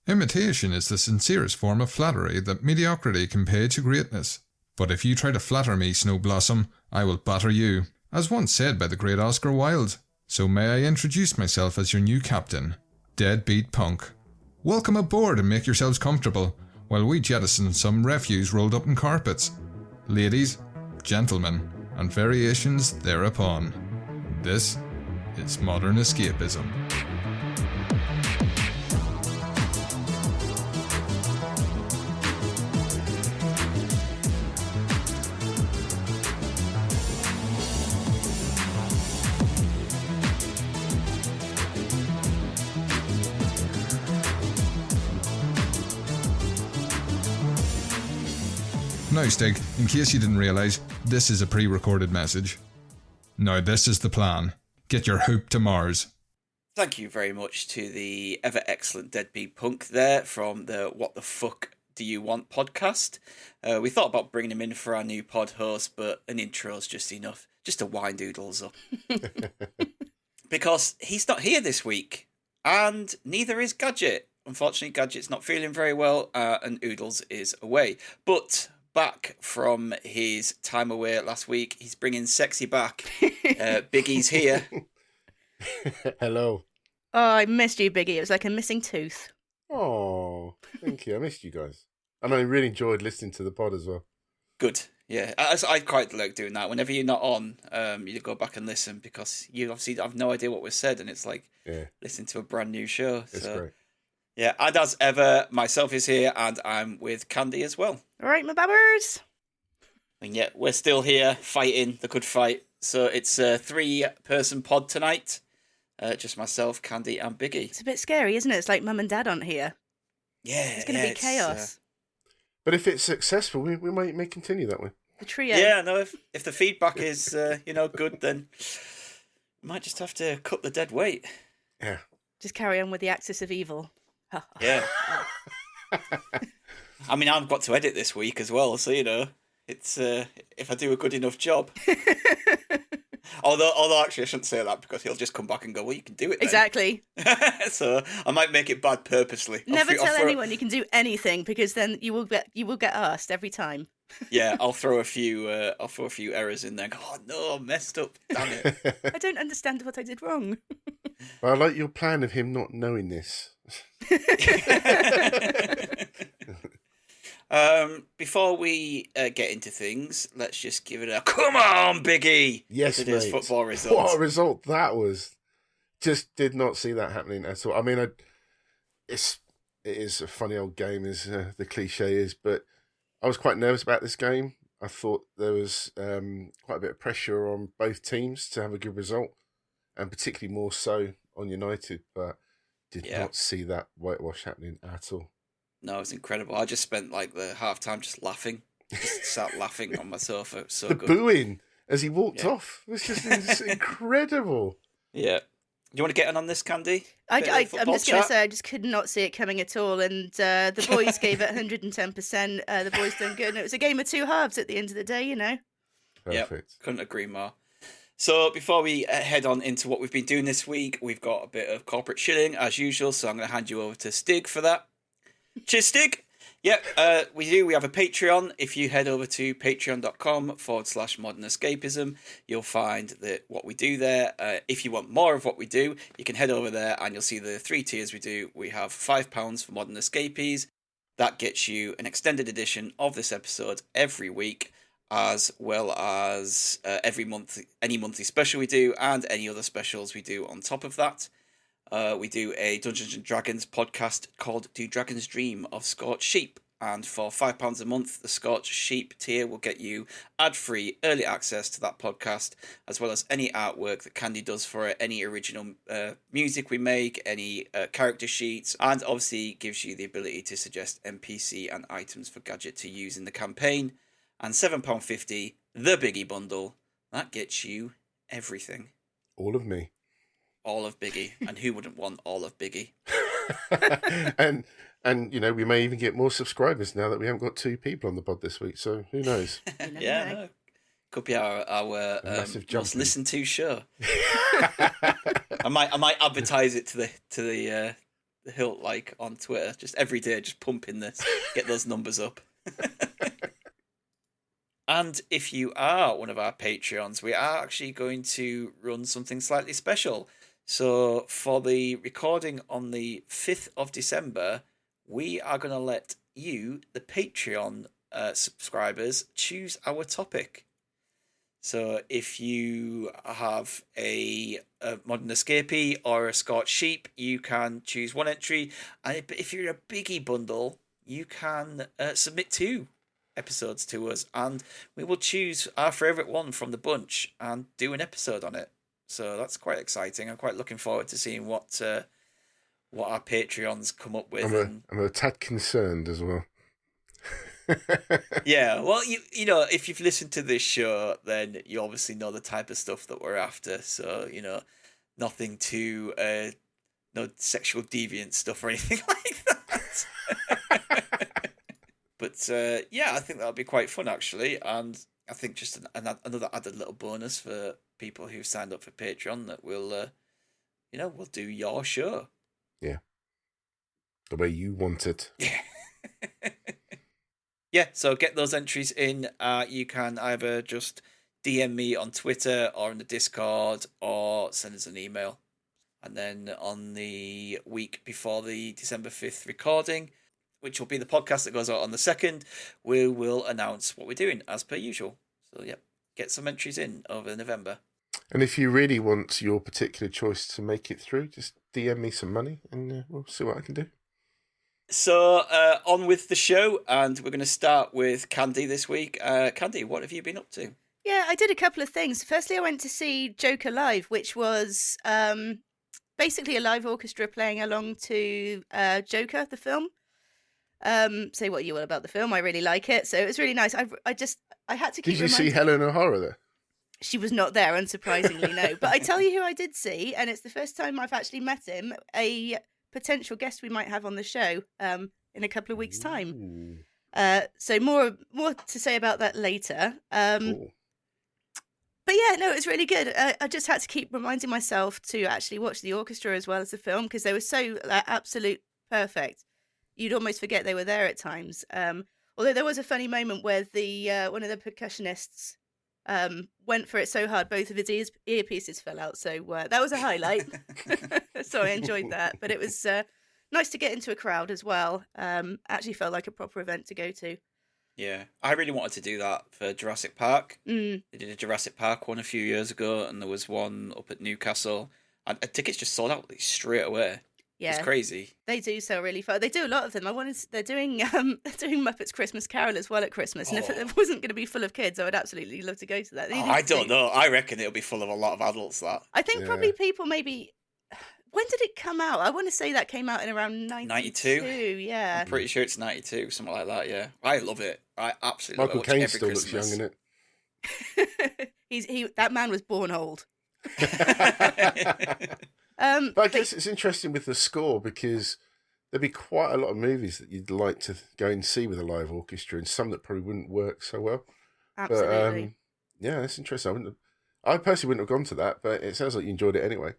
Imitation is the sincerest form of flattery that mediocrity can pay to greatness. But if you try to flatter me, Snow Blossom, I will batter you, as once said by the great Oscar Wilde. So may I introduce myself as your new captain, Deadbeat Punk. Welcome aboard and make yourselves comfortable, while we jettison some refuse rolled up in carpets. Ladies, gentlemen, and variations thereupon. This is Modern Escapism. Now, Stig, in case you didn't realise, this is a pre-recorded message. Now, this is the plan. Get your hoop to Mars. Thank you very much to the ever-excellent Deadbeat Punk there from the What the Fuck Do You Want podcast. We thought about bringing him in for our new pod host, but an intro's just enough, just to wind Oodles up. Because he's not here this week, and neither is Gadget. Unfortunately, Gadget's not feeling very well, and Oodles is away. But back from his time away last week, he's bringing sexy back. Biggie's here. Hello. Oh, I missed you, Biggie. It was like a missing tooth. Oh, thank you. I missed you guys. And I really enjoyed listening to the pod as well. Good. Yeah, I quite like doing that. Whenever you're not on, you go back and listen, because you obviously have no idea what was said, and it's like listening to a brand new show. It's great. Yeah, and as ever, myself is here, and I'm with Candy as well. All right, my babbers. And yet, we're still here fighting the good fight. So it's a 3-person pod tonight. Just myself, Candy, and Biggie. It's a bit scary, isn't it? It's like Mum and Dad aren't here. Yeah, it's going to be chaos. But if it's successful, we may continue that way. The trio. Yeah, no. If the feedback is good, then we might just have to cut the dead weight. Yeah. Just carry on with the axis of evil. Yeah. I mean, I've got to edit this week as well, so it's if I do a good enough job. Although actually I shouldn't say that, because he'll just come back and go, well, you can do it then. Exactly. So I might make it bad purposely. Never tell anyone you can do anything, because then you will get asked every time. Yeah, I'll throw a few errors in there and go, oh no, I messed up. Damn it. I don't understand what I did wrong. Well, I like your plan of him not knowing this. Before we get into things, let's just give it a come on, Biggie. Yes, today's mate. Football result. What a result that was! Just did not see that happening at all. I mean, it is a funny old game, as the cliche is, but I was quite nervous about this game. I thought there was quite a bit of pressure on both teams to have a good result, and particularly more so on United, but did not see that whitewash happening at all. No, it's incredible. I just spent like the half time just laughing. Just sat laughing on my sofa. It was so the good. Booing as he walked off was just incredible. Yeah. You want to get in on this, Candy? I'm just going to say I just could not see it coming at all, and the boys gave it 110%. The boys done good, and it was a game of two halves at the end of the day, Perfect. Yep, couldn't agree more. So before we head on into what we've been doing this week, we've got a bit of corporate shilling as usual, so I'm going to hand you over to Stig for that. Cheers, Stig. Yep, we have a Patreon. If you head over to patreon.com/modernescapism, you'll find that what we do there. If you want more of what we do, you can head over there and you'll see the 3 tiers we do. We have £5 for Modern Escapees. That gets you an extended edition of this episode every week, as well as every month, any monthly special we do, and any other specials we do on top of that. We do a Dungeons & Dragons podcast called Do Dragons Dream of Scorched Sheep, and for £5 a month, the Scorched Sheep tier will get you ad-free early access to that podcast, as well as any artwork that Candy does for it, any original music we make, any character sheets, and obviously gives you the ability to suggest NPC and items for Gadget to use in the campaign. And £7.50, the Biggie bundle, that gets you everything. All of me. All of Biggie. And who wouldn't want all of Biggie? and we may even get more subscribers now that we haven't got 2 people on the pod this week, so who knows? Yeah, no. Could be our most listened to show. I might advertise it to the hilt like on Twitter. Just every day, just pumping this, get those numbers up. And if you are one of our Patreons, we are actually going to run something slightly special. So for the recording on the 5th of December, we are going to let you, the Patreon subscribers, choose our topic. So if you have a modern escapee or a Scorched sheep, you can choose one entry. And if you're a biggie bundle, you can submit 2 episodes to us, and we will choose our favourite one from the bunch and do an episode on it. So that's quite exciting. I'm quite looking forward to seeing what our Patreons come up with. I'm a tad concerned as well. Yeah, well, you know, if you've listened to this show, then you obviously know the type of stuff that we're after. So, you know, nothing too no sexual deviant stuff or anything like that. But yeah, I think that'll be quite fun actually, and I think just another added little bonus for people who've signed up for Patreon that we'll do your show. Yeah, the way you want it. Yeah. Yeah, so get those entries in. You can either just DM me on Twitter or in the Discord or send us an email. And then on the week before the December 5th recording, which will be the podcast that goes out on the 2nd, we will announce what we're doing as per usual. So, yeah, get some entries in over November. And if you really want your particular choice to make it through, just DM me some money and we'll see what I can do. So, on with the show, and we're going to start with Candy this week. Candy, what have you been up to? Yeah, I did a couple of things. Firstly, I went to see Joker live, which was basically a live orchestra playing along to Joker, the film. Say what you will about the film. I really like it, so it was really nice. I had to keep. Did you see Helen O'Hara there? She was not there, unsurprisingly, no. But I tell you who I did see, and it's the first time I've actually met him. A potential guest we might have on the show in a couple of weeks' time. So more to say about that later. Cool. But yeah, no, it was really good. I just had to keep reminding myself to actually watch the orchestra as well as the film because they were so absolute perfect. You'd almost forget they were there at times. Although there was a funny moment where the one of the percussionists went for it so hard both of his earpieces fell out. So that was a highlight. So I enjoyed that. But it was nice to get into a crowd as well. Actually felt like a proper event to go to. Yeah, I really wanted to do that for Jurassic Park. Mm. They did a Jurassic Park one a few years ago, and there was one up at Newcastle, and tickets just sold out like, straight away. Yeah, it's crazy. They do sell really fast. They do a lot of them. They're doing Muppets Christmas Carol as well at Christmas, and if it wasn't going to be full of kids, I would absolutely love to go to that. I don't know. I reckon it'll be full of a lot of adults. That I think probably people maybe. When did it come out? I want to say that came out in around 92. Yeah. I'm pretty sure it's 92, something like that, yeah. I love it. I absolutely Michael love it. Caine still looks young, innit? That man was born old. But I guess it's interesting with the score because there'd be quite a lot of movies that you'd like to go and see with a live orchestra and some that probably wouldn't work so well. Absolutely. But, yeah, that's interesting. I personally wouldn't have gone to that, but it sounds like you enjoyed it anyway.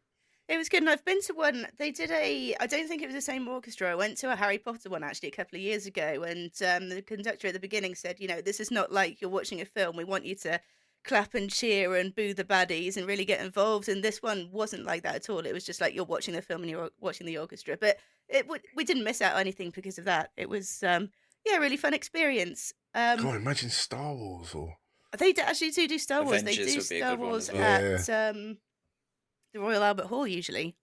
It was good, and I've been to one. They did I don't think it was the same orchestra. I went to a Harry Potter one actually a couple of years ago, and the conductor at the beginning said, this is not like you're watching a film. We want you to clap and cheer and boo the baddies and really get involved. And this one wasn't like that at all. It was just like you're watching the film and you're watching the orchestra. But we didn't miss out on anything because of that. It was a really fun experience. God, imagine Star Wars or they actually do Star Wars. Avengers they do would be a Star good one Wars as well. at the Royal Albert Hall usually.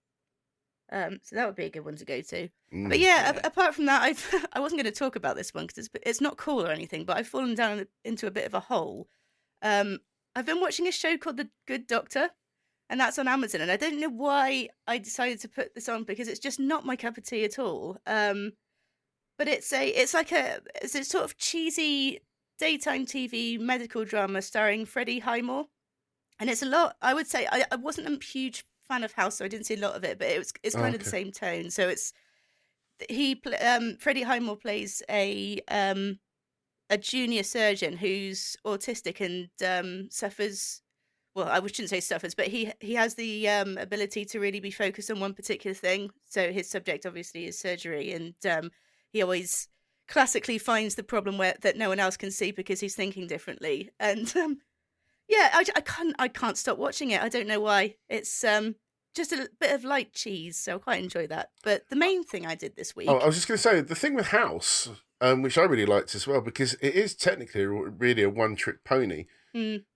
So that would be a good one to go to. But apart from that, I wasn't going to talk about this one because it's not cool or anything, but I've fallen down into a bit of a hole. I've been watching a show called The Good Doctor, and that's on Amazon, and I don't know why I decided to put this on because it's just not my cup of tea at all. But it's a sort of cheesy daytime TV medical drama starring Freddie Highmore, and it's a lot. I would say I wasn't a huge fan of House, so I didn't see a lot of it, but it's kind of the same tone. So it's Freddie Highmore plays a junior surgeon who's autistic and suffers well, I shouldn't say suffers, but he has the ability to really be focused on one particular thing. So his subject obviously is surgery, and he always classically finds the problem that no one else can see because he's thinking differently. And I can't stop watching it. I don't know why. It's just a bit of light cheese, so I quite enjoy that. But the main thing I did this week. Oh, I was just going to say the thing with House, which I really liked as well, because it is technically really a one-trick pony.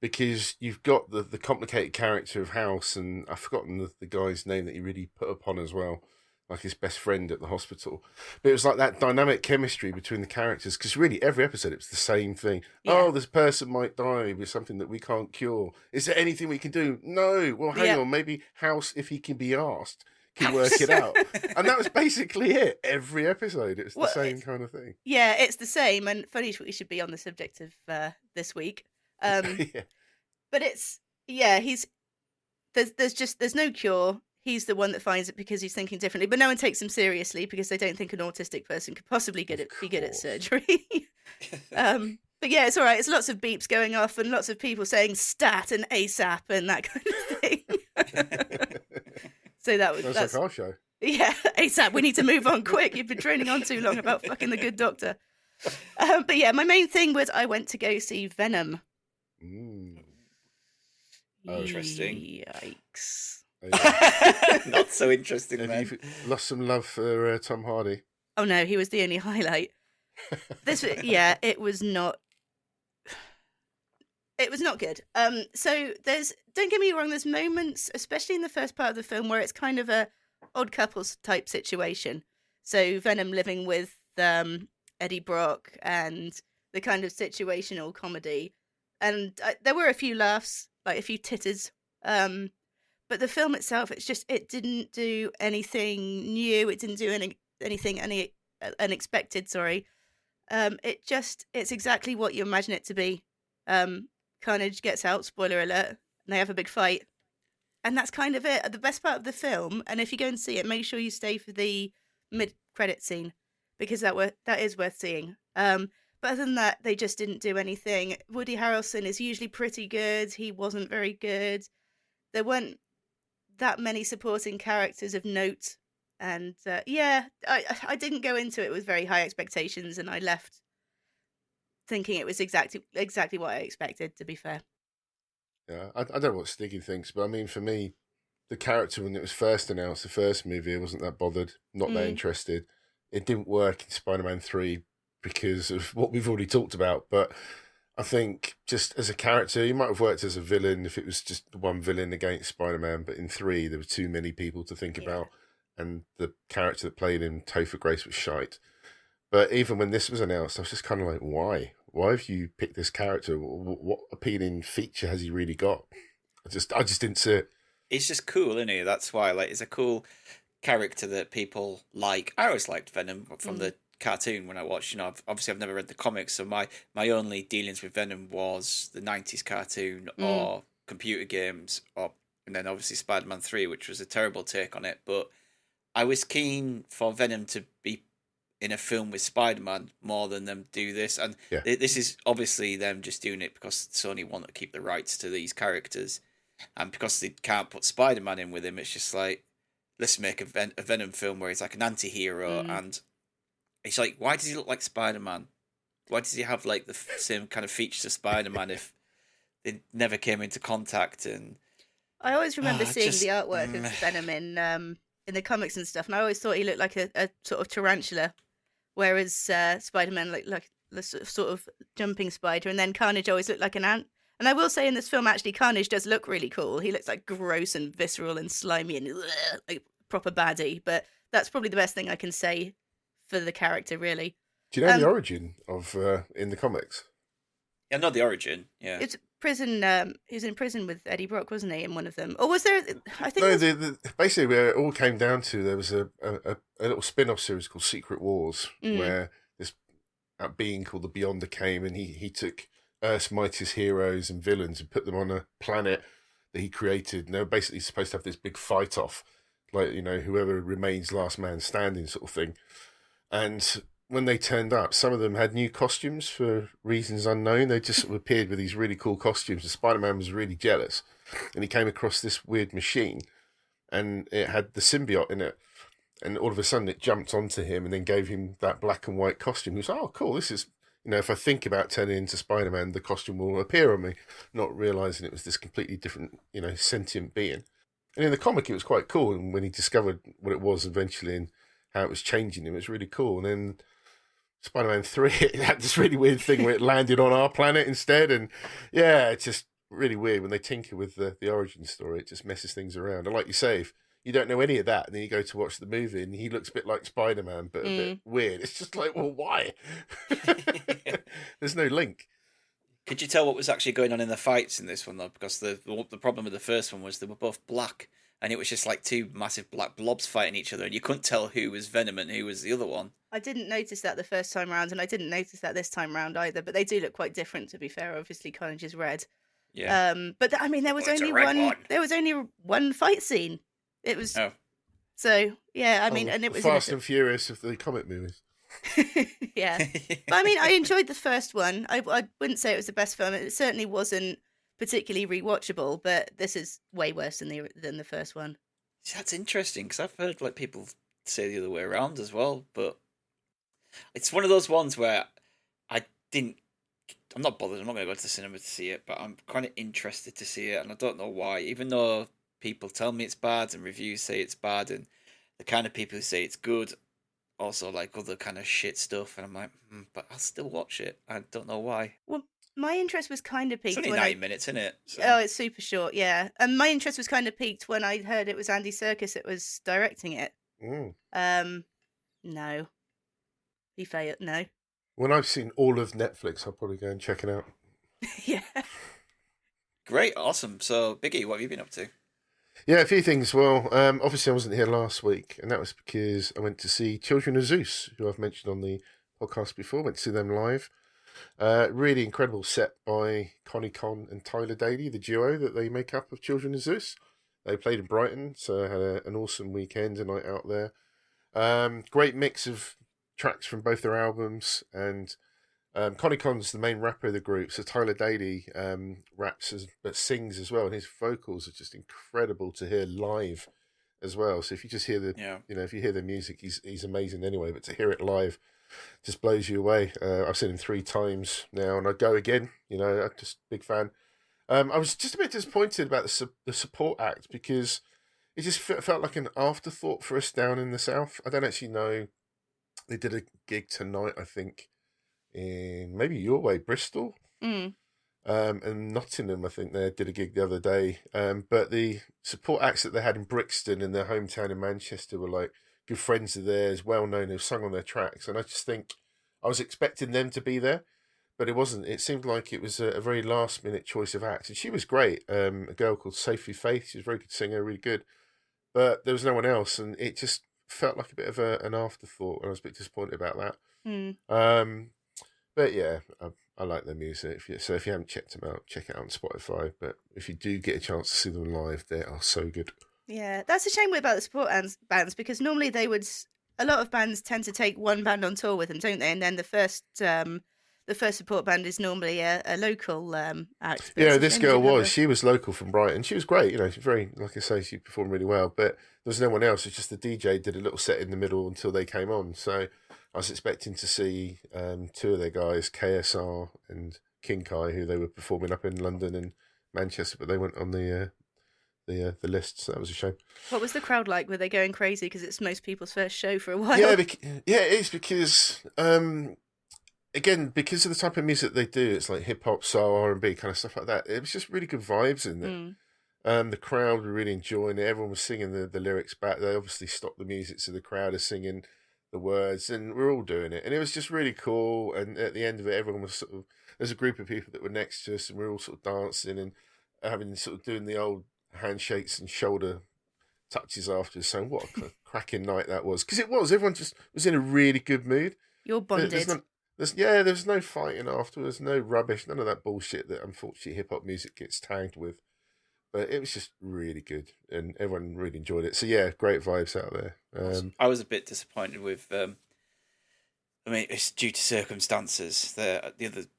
Because you've got the complicated character of House, and I've forgotten the guy's name that he really put upon as well, like his best friend at the hospital. But it was like that dynamic chemistry between the characters, because really every episode it was the same thing. Yeah. Oh, this person might die with something that we can't cure. Is there anything we can do? No. Well, hang on, maybe House, if he can be asked, can work it out. And that was basically it. Every episode, it was the same kind of thing. Yeah, it's the same. And funny we should be on the subject of this week. But it's there's no cure. He's the one that finds it because he's thinking differently, but no one takes him seriously because they don't think an autistic person could possibly be good at surgery. But yeah, it's all right. It's lots of beeps going off and lots of people saying stat and ASAP and that kind of thing. So that's like our show. Yeah, ASAP. We need to move on quick. You've been droning on too long about fucking the Good Doctor. But yeah, my main thing was I went to go see Venom. Oh, interesting. Yikes. Not so interesting, Have man. you lost some love for Tom Hardy? Oh no, he was the only highlight. It was not. It was not good. So don't get me wrong, there's moments, especially in the first part of the film, where it's kind of a odd couples type situation. So Venom living with Eddie Brock and the kind of situational comedy. And there were a few laughs, like a few titters. But the film itself, it didn't do anything new. It didn't do anything unexpected, sorry. It's exactly what you imagine it to be. Carnage gets out, spoiler alert, and they have a big fight. And that's kind of it. The best part of the film, and if you go and see it, make sure you stay for the mid-credit scene, because that is worth seeing. But other than that, they just didn't do anything. Woody Harrelson is usually pretty good. He wasn't very good. There weren't that many supporting characters of note. And I didn't go into it with very high expectations, and I left thinking it was exactly what I expected, to be fair. Yeah, I don't know what Stiggy thinks, but I mean, for me, the character when it was first announced, the first movie, I wasn't that bothered, not that interested. It didn't work in Spider-Man 3 because of what we've already talked about, but I think just as a character, he might have worked as a villain if it was just one villain against Spider-Man, but in 3, there were too many people to think about, and the character that played him, Topher Grace, was shite. But even when this was announced, I was just kind of like, why? Why have you picked this character? What appealing feature has he really got? I just didn't see it. He's just cool, isn't he? That's why, it's a cool character that people like. I always liked Venom from the cartoon when I watched. Obviously I've never read the comics, so my only dealings with Venom was the 90s cartoon or computer games, and then obviously Spider-Man 3, which was a terrible take on it. But I was keen for Venom to be in a film with Spider-Man more than them do this. And this is obviously them just doing it because Sony want to keep the rights to these characters. And because they can't put Spider-Man in with him, it's just like, let's make a Venom film where he's like an anti-hero. And it's like, why does he look like Spider-Man? Why does he have like the same kind of features as Spider-Man if they never came into contact? And I always remember seeing the artwork of Venom in the comics and stuff, and I always thought he looked like a sort of tarantula, whereas Spider-Man looked like the sort of jumping spider, and then Carnage always looked like an ant. And I will say in this film, actually, Carnage does look really cool. He looks like gross and visceral and slimy and like proper baddie, but that's probably the best thing I can say for the character, really. Do you know the origin of in the comics? Yeah, not the origin. Yeah, it's prison. He was in prison with Eddie Brock, wasn't he? In one of them, or was there? I think no. Basically, where it all came down to, there was a little spin-off series called Secret Wars, where this being called the Beyonder came, and he took Earth's mightiest heroes and villains and put them on a planet that he created. And they were basically supposed to have this big fight off, like, whoever remains last man standing sort of thing. And when they turned up, some of them had new costumes for reasons unknown. They just sort of appeared with these really cool costumes, and Spider-Man was really jealous. and he came across this weird machine, and it had the symbiote in it. And all of a sudden it jumped onto him and then gave him that black and white costume. He was like, oh, cool, this is, if I think about turning into Spider-Man, the costume will appear on me, not realising it was this completely different, sentient being. And in the comic, it was quite cool. And when he discovered what it was eventually and how it was changing him, it was really cool. And then Spider-Man 3, it had this really weird thing where it landed on our planet instead. And yeah, it's just really weird when they tinker with the origin story. It just messes things around. And like you say, if you don't know any of that, and then you go to watch the movie, and he looks a bit like Spider-Man, but a bit weird. It's just like, well, why? There's no link. Could you tell what was actually going on in the fights in this one, though? Because the problem with the first one was they were both black, and it was just like two massive black blobs fighting each other, and you couldn't tell who was Venom and who was the other one. I didn't notice that the first time round, and I didn't notice that this time round either, but they do look quite different, to be fair. Obviously, Carnage is red. Yeah. But there was only there was only one fight scene. It was so yeah. And it was Fast and Furious of the comic movies. Yeah, but I enjoyed the first one. I wouldn't say it was the best film. It certainly wasn't particularly rewatchable, but this is way worse than the first one. That's interesting because I've heard people say the other way around as well. But it's one of those ones where I'm not bothered. I'm not going to go to the cinema to see it, but I'm kind of interested to see it, and I don't know why. Even though people tell me it's bad and reviews say it's bad, and the kind of people who say it's good also like other kind of shit stuff, and I'm like, but I'll still watch it. I don't know why. Well, my interest was kind of peaked. It's only 90 minutes, isn't it? So. Oh, it's super short, yeah. And my interest was kind of peaked when I heard it was Andy Serkis that was directing it. No. He failed. No. When I've seen all of Netflix, I'll probably go and check it out. Yeah. Great, awesome. So, Biggie, what have you been up to? Yeah, a few things. Well, obviously I wasn't here last week, and that was because I went to see Children of Zeus, who I've mentioned on the podcast before. Went to see them live. Really incredible set by Connie Con and Tyler Daly, the duo that they make up of Children of Zeus. They played in Brighton, so I had an awesome weekend, a night out there. Great mix of tracks from both their albums, and Connie Con's the main rapper of the group, so Tyler Daly raps but sings as well, and his vocals are just incredible to hear live as well. So if you just hear if you hear the music, he's amazing anyway, but to hear it live just blows you away. I've seen him 3 times now, and I'd go again. I'm just a big fan. I was just a bit disappointed about the support act because it just felt like an afterthought for us down in the south. I don't actually know. They did a gig tonight, I think, in maybe your way, Bristol, and Nottingham. I think they did a gig the other day. But the support acts that they had in Brixton in their hometown in Manchester were like good friends of theirs, well known, who've sung on their tracks. And I just think I was expecting them to be there, but it wasn't. It seemed like it was a very last minute choice of acts, and she was great. A girl called Sophie Faith. She's a very good singer, really good. But there was no one else, and it just felt like a bit of an afterthought. And I was a bit disappointed about that. But yeah, I like their music. So if you haven't checked them out, check it out on Spotify. But if you do get a chance to see them live, they are so good. Yeah, that's a shame about the support bands because normally a lot of bands tend to take one band on tour with them, don't they? And then the first support band is normally a local act. Yeah, this girl she was local from Brighton. She was great, she's very, like I say, she performed really well. But there was no one else. It's just the DJ did a little set in the middle until they came on. So I was expecting to see 2 of their guys, KSR and King Kai, who they were performing up in London and Manchester, but they weren't on the list, so that was a shame. What was the crowd like? Were they going crazy because it's most people's first show for a while? Yeah, it is because again, because of the type of music they do, it's like hip hop, soul, R&B kind of stuff like that. It was just really good vibes in there. The crowd were really enjoying it. Everyone was singing the lyrics back. They obviously stopped the music, so the crowd is singing the words, and we're all doing it. And it was just really cool. And at the end of it, everyone was there's a group of people that were next to us, and we were all sort of dancing and doing the old handshakes and shoulder touches after, saying what a cracking night that was. Because it was. Everyone just was in a really good mood. You're bonded. There's no fighting afterwards, no rubbish, none of that bullshit that unfortunately hip-hop music gets tagged with. But it was just really good, and everyone really enjoyed it. So yeah, great vibes out there. I was a bit disappointed with I mean, it's due to circumstances. The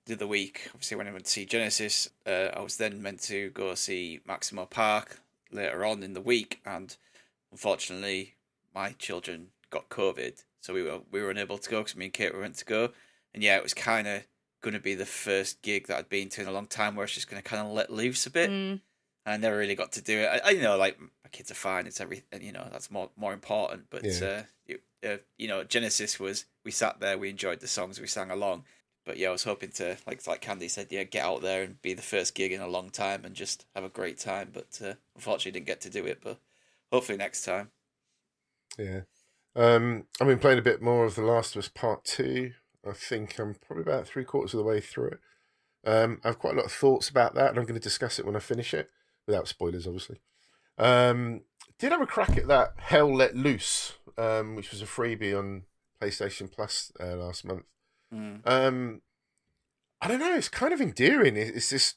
other week, obviously, when I went to see Genesis, I was then meant to go see Maximo Park later on in the week, and unfortunately, my children got COVID, so we were unable to go because me and Kate were meant to go. And yeah, it was kind of going to be the first gig that I'd been to in a long time where I was just going to kind of let loose a bit. And I never really got to do it. I like my kids are fine. It's everything, that's more important. But Genesis we sat there, we enjoyed the songs, we sang along. But yeah, I was hoping to, like Candy said, get out there and be the first gig in a long time and just have a great time. But unfortunately, didn't get to do it. But hopefully next time. Yeah, I've been playing a bit more of The Last of Us Part 2. I think I'm probably about 3/4 of the way through it. I have quite a lot of thoughts about that, and I'm going to discuss it when I finish it, without spoilers, obviously. Did have a crack at that Hell Let Loose, which was a freebie on PlayStation Plus last month. I don't know, it's kind of endearing. It's this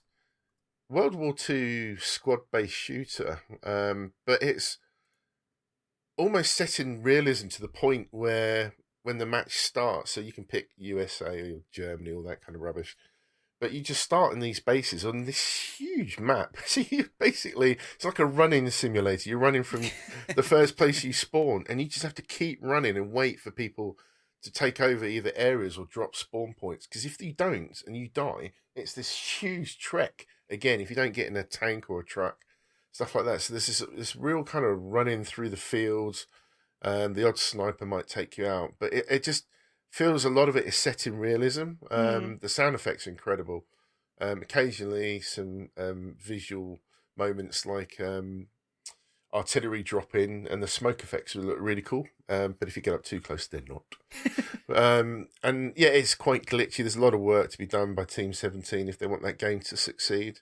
World War II squad-based shooter, but it's almost set in realism to the point where when the match starts, so you can pick USA or Germany, all that kind of rubbish, but you just start in these bases on this huge map. So it's like a running simulator. You're running from the first place you spawn, and you just have to keep running and wait for people to take over either areas or drop spawn points. Because if you don't and you die, it's this huge trek again if you don't get in a tank or a truck, stuff like that. So there's this real kind of running through the fields. The odd sniper might take you out, but it just feels a lot of it is set in realism. The sound effects are incredible. Occasionally some visual moments like artillery drop in, and the smoke effects will look really cool. But if you get up too close, they're not. And yeah, it's quite glitchy. There's a lot of work to be done by Team 17 if they want that game to succeed.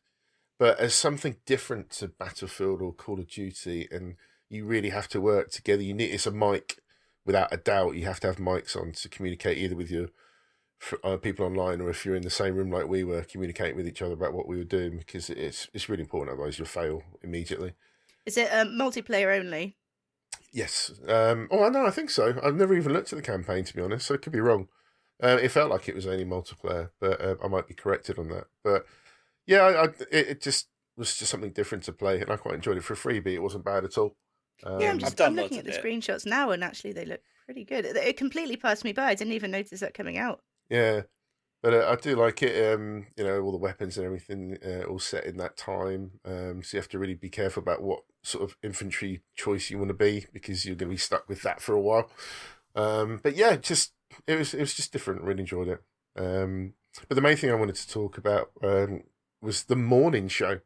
But as something different to Battlefield or Call of Duty, and you really have to work together. It's a mic, without a doubt. You have to have mics on to communicate either with your people online, or if you're in the same room like we were, communicating with each other about what we were doing, because it's really important. Otherwise, you'll fail immediately. Is it multiplayer only? Yes. No, I think so. I've never even looked at the campaign, to be honest, so I could be wrong. It felt like it was only multiplayer, but I might be corrected on that. But yeah, it just was just something different to play, and I quite enjoyed it for a freebie. It wasn't bad at all. I'm looking at the screenshots now, and actually they look pretty good. It completely passed me by. I didn't even notice that coming out. Yeah, but I do like it. All the weapons and everything all set in that time. So you have to really be careful about what sort of infantry choice you want to be, because you're going to be stuck with that for a while. But yeah, it was just different. Really enjoyed it. But the main thing I wanted to talk about was the morning show.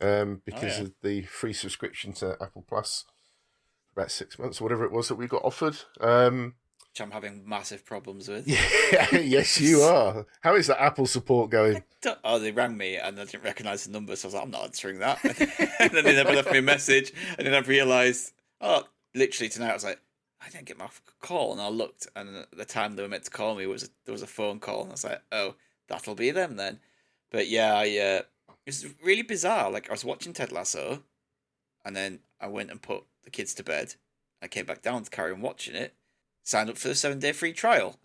Because of the free subscription to Apple Plus for about 6 months or whatever it was that we got offered. Which I'm having massive problems with. Yeah, yes, you are. How is that Apple support going? They rang me and I didn't recognise the number, so I was like, I'm not answering that. And then they never left me a message, and then I've realised, literally tonight I was like, I didn't get my call, and I looked, and at the time they were meant to call me there was a phone call, and I was like, oh, that'll be them then. But yeah, it's really bizarre. Like, I was watching Ted Lasso, and then I went and put the kids to bed. I came back down to carry on watching it, signed up for the 7-day free trial,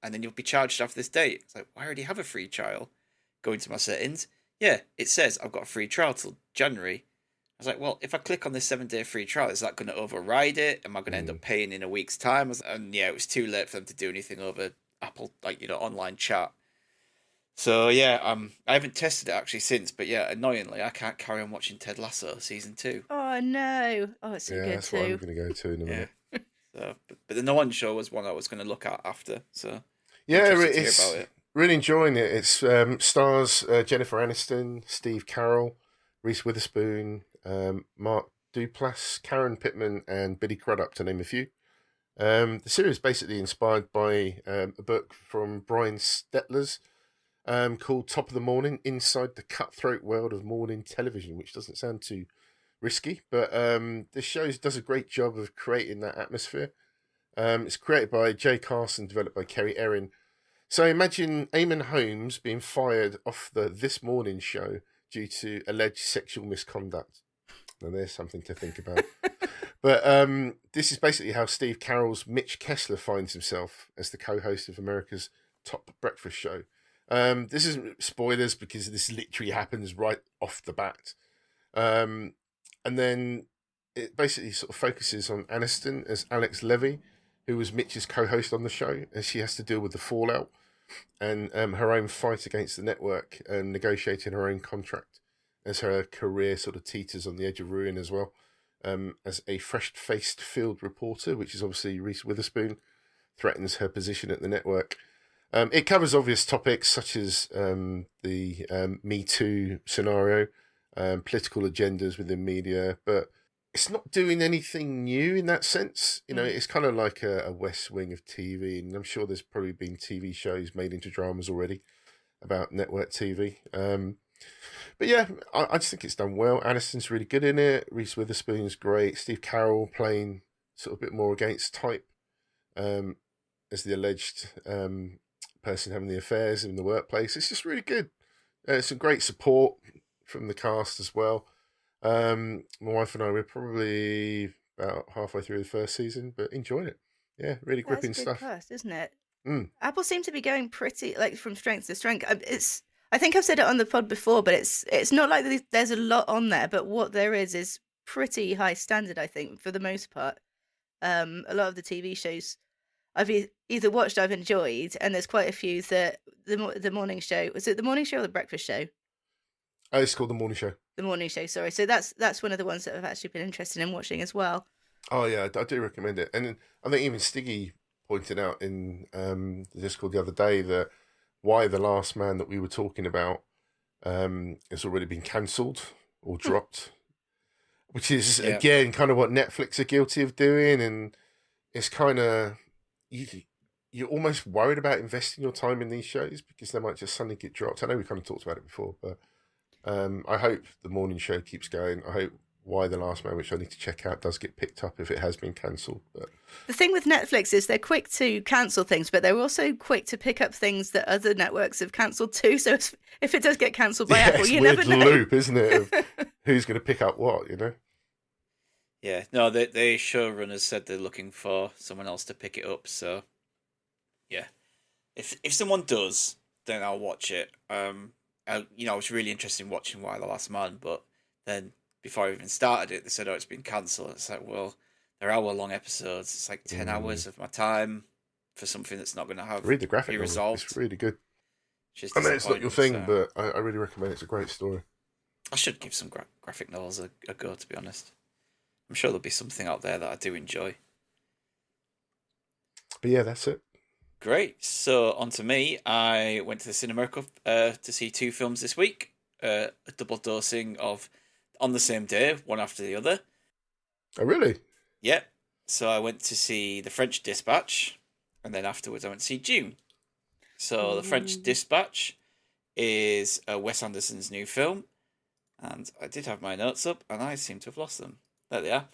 and then you'll be charged after this date. It's like, why already have a free trial? Go into my settings. Yeah, it says I've got a free trial till January. I was like, well, if I click on this 7-day free trial, is that going to override it? Am I going to end up paying in a week's time? And yeah, it was too late for them to do anything over Apple, online chat. So yeah, I haven't tested it actually since, but yeah, annoyingly, I can't carry on watching Ted Lasso season 2. Oh no! Oh, it's so good that's too. what I'm going to go to in a minute. So, but the No One Show was one I was going to look at after. So yeah, it's really enjoying it. It's stars Jennifer Aniston, Steve Carell, Reese Witherspoon, Mark Duplass, Karen Pittman, and Billy Crudup, to name a few. The series is basically inspired by a book from Brian Stetler's. Called Top of the Morning, Inside the Cutthroat World of Morning Television, which doesn't sound too risky, but this show does a great job of creating that atmosphere. It's created by Jay Carson, developed by Kerry Erin. So imagine Eamon Holmes being fired off the This Morning show due to alleged sexual misconduct. Now there's something to think about. But this is basically how Steve Carell's Mitch Kessler finds himself as the co-host of America's top breakfast show. This isn't spoilers because this literally happens right off the bat. And then it basically sort of focuses on Aniston as Alex Levy, who was Mitch's co-host on the show, and she has to deal with the fallout and her own fight against the network and negotiating her own contract as her career sort of teeters on the edge of ruin as well. As a fresh-faced field reporter, which is obviously Reese Witherspoon, threatens her position at the network. It covers obvious topics such as the Me Too scenario, political agendas within media, but it's not doing anything new in that sense. You know, it's kind of like a West Wing of TV, and I'm sure there's probably been TV shows made into dramas already about network TV. But yeah, I just think it's done well. Aniston's really good in it. Reese Witherspoon's great. Steve Carell playing sort of a bit more against type as the alleged person having the affairs in the workplace. It's just really good. Some great support from the cast as well. My wife and I were probably about halfway through the first season, but enjoyed it. Yeah, really gripping That's a good stuff. cast, isn't it? Mm. Apple seem to be going pretty from strength to strength. I think I've said it on the pod before, but it's not like there's a lot on there, but what there is pretty high standard, I think, for the most part. A lot of the TV shows I've either watched, I've enjoyed, and there's quite a few that the morning show, was it the morning show or the breakfast show? Oh, it's called The Morning Show. The morning show, sorry. So that's one of the ones that I've actually been interested in watching as well. Oh yeah, I do recommend it. And I think even Stiggy pointed out in the Discord the other day that Why the Last Man that we were talking about has already been cancelled or dropped, which is again kind of what Netflix are guilty of doing, and it's kind of you're almost worried about investing your time in these shows because they might just suddenly get dropped. I know we kind of talked about it before, but I hope the morning show keeps going. I hope Why the Last Man, which I need to check out, does get picked up if it has been cancelled. But the thing with Netflix is they're quick to cancel things, but they're also quick to pick up things that other networks have cancelled too. So if it does get cancelled by Apple, you never know. It's a weird loop, isn't it? Of who's going to pick up what, you know? Yeah, no, the showrunners said they're looking for someone else to pick it up. So, yeah, if someone does, then I'll watch it. I was really interested in watching Why the Last Man, but then before I even started it, they said, it's been cancelled. It's like, well, they're hour-long episodes. It's like 10 hours of my time for something that's not going to have read the graphic be novel. resolved. It's really good. I know it's not your thing, but I really recommend it. It's a great story. I should give some graphic novels a go, to be honest. I'm sure there'll be something out there that I do enjoy. But yeah, that's it. Great. So on to me. I went to the cinema to see 2 films this week. A double dosing of on the same day, one after the other. Oh, really? Yeah. So I went to see The French Dispatch, and then afterwards I went to see Dune. So The French Dispatch is Wes Anderson's new film, and I did have my notes up, and I seem to have lost them. There they are.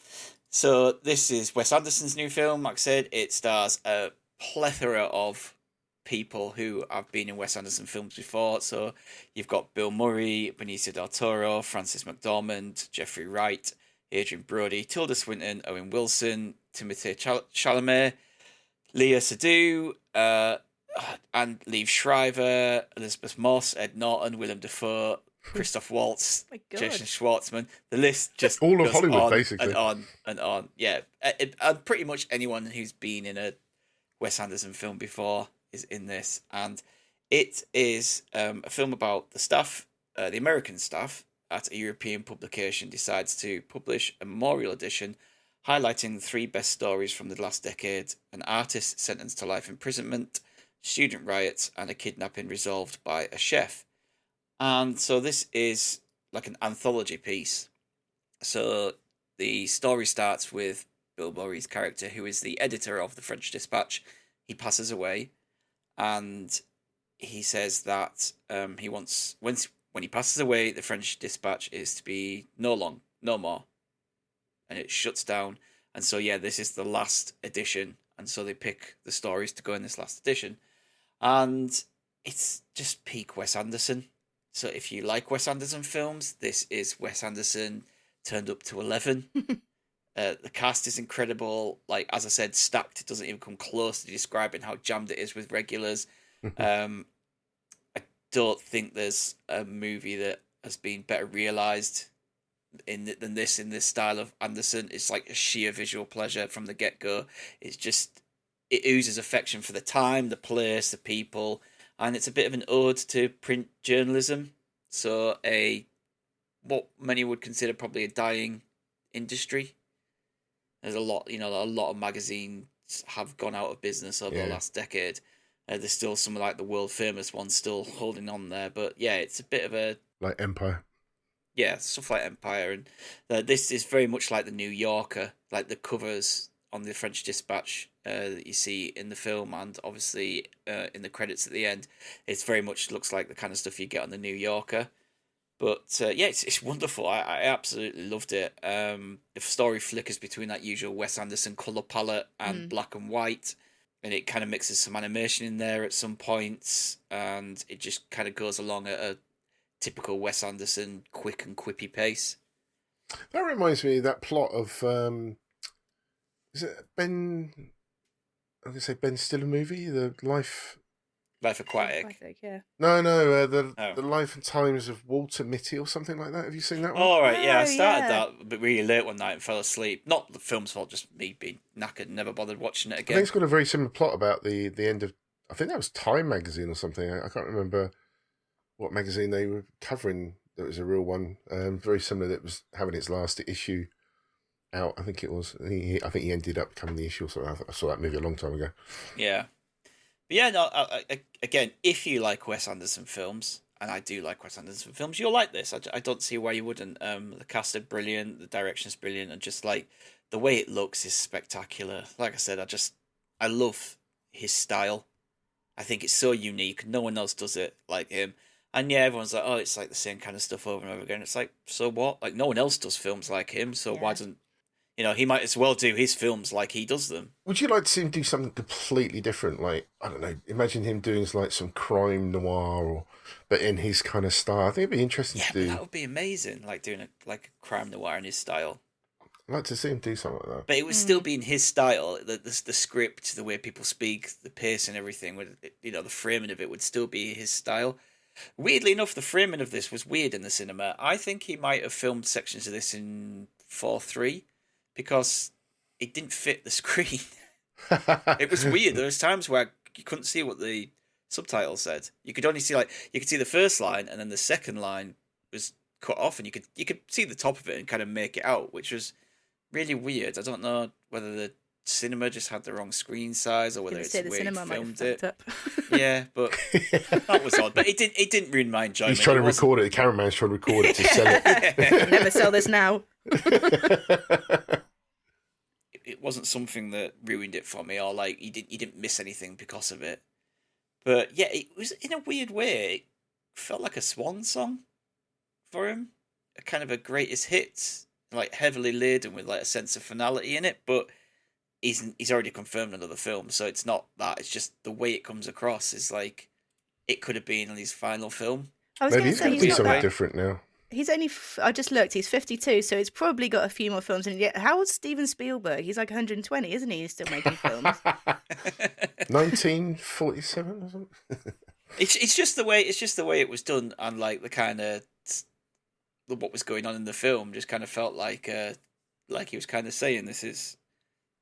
So this is Wes Anderson's new film. Like I said, it stars a plethora of people who have been in Wes Anderson films before. So you've got Bill Murray, Benicio del Toro, Frances McDormand, Jeffrey Wright, Adrian Brody, Tilda Swinton, Owen Wilson, Timothée Chalamet, Léa Seydoux, and Liev Schreiber, Elizabeth Moss, Ed Norton, Willem Dafoe, Christoph Waltz, Jason Schwartzman. The list just all of goes Hollywood, on basically, and on and on. Yeah, and pretty much anyone who's been in a Wes Anderson film before is in this, and it is a film about the staff, the American staff at a European publication decides to publish a memorial edition highlighting the 3 best stories from the last decade: an artist sentenced to life imprisonment, student riots, and a kidnapping resolved by a chef. And so this is like an anthology piece. So the story starts with Bill Murray's character, who is the editor of the French Dispatch. He passes away, and he says that he wants, when he passes away, the French Dispatch is to be no more, and it shuts down. And so this is the last edition, and so they pick the stories to go in this last edition, and it's just peak Wes Anderson. So if you like Wes Anderson films, this is Wes Anderson turned up to 11. The cast is incredible. Like, as I said, stacked. It doesn't even come close to describing how jammed it is with regulars. I don't think there's a movie that has been better realised than this in this style of Anderson. It's like a sheer visual pleasure from the get-go. It's just, it oozes affection for the time, the place, the people, and it's a bit of an ode to print journalism. So what many would consider probably a dying industry. There's a lot of magazines have gone out of business over the last decade. There's still some of like the world famous ones still holding on there, but yeah, it's a bit of a like Empire. Yeah, stuff like Empire, and this is very much like the New Yorker, like the covers on the French Dispatch that you see in the film, and obviously in the credits at the end. It's very much looks like the kind of stuff you get on the New Yorker. But yeah, it's wonderful. I absolutely loved it. The story flickers between that usual Wes Anderson colour palette and black and white, and it kind of mixes some animation in there at some points, and it just kind of goes along at a typical Wes Anderson quick and quippy pace. That reminds me of that plot of is it Ben? I'm gonna say Ben Stiller movie, the Life Aquatic. Yeah. No, the Life and Times of Walter Mitty or something like that. Have you seen that one? All right, yeah, I started that, but really late one night and fell asleep. Not the film's fault, just me being knackered and never bothered watching it again. I think it's got a very similar plot about the end of. I think that was Time magazine or something. I can't remember what magazine they were covering. That was a real one, very similar. That was having its last issue out. I think it was. I think he ended up becoming the issue. So I saw that movie a long time ago. Yeah. But yeah, no. Again, if you like Wes Anderson films, and I do like Wes Anderson films, you'll like this. I don't see why you wouldn't. The cast are brilliant, the direction's brilliant, and just like the way it looks is spectacular. Like I said, I love his style. I think it's so unique. No one else does it like him. And yeah, everyone's like, oh, it's like the same kind of stuff over and over again. It's like, so what? Like, no one else does films like him, so why doesn't... he might as well do his films like he does them. Would you like to see him do something completely different? Like, I don't know, imagine him doing like some crime noir, but in his kind of style. I think it'd be interesting to do. That would be amazing, like doing a crime noir in his style. I'd like to see him do something like that. But it would still be in his style. The script, the way people speak, the pace and everything, the framing of it would still be his style. Weirdly enough, the framing of this was weird in the cinema. I think he might have filmed sections of this in 4:3 because it didn't fit the screen. It was weird. There was times where you couldn't see what the subtitle said. You could only see you could see the first line, and then the second line was cut off, and you could see the top of it and kind of make it out, which was really weird. I don't know whether the cinema just had the wrong screen size or whether it's the way he filmed it. Yeah, but that was odd. But it didn't ruin my enjoyment. He's trying to record it. The cameraman's trying to record it to sell it. Never sell this now. It wasn't something that ruined it for me, or like you didn't miss anything because of it. But yeah, it was in a weird way. It felt like a swan song for him, a kind of a greatest hits, like heavily laden with like a sense of finality in it, but. He's already confirmed another film, so it's not that. It's just the way it comes across is like it could have been on his final film. Maybe he's going to be something different now. He's only. I just looked. He's 52, so he's probably got a few more films. And yet, how old's Steven Spielberg? He's like 120, isn't he? He's still making films. 1947 or something. It's just the way it was done, and like the kind of what was going on in the film just kind of felt like he was kind of saying this is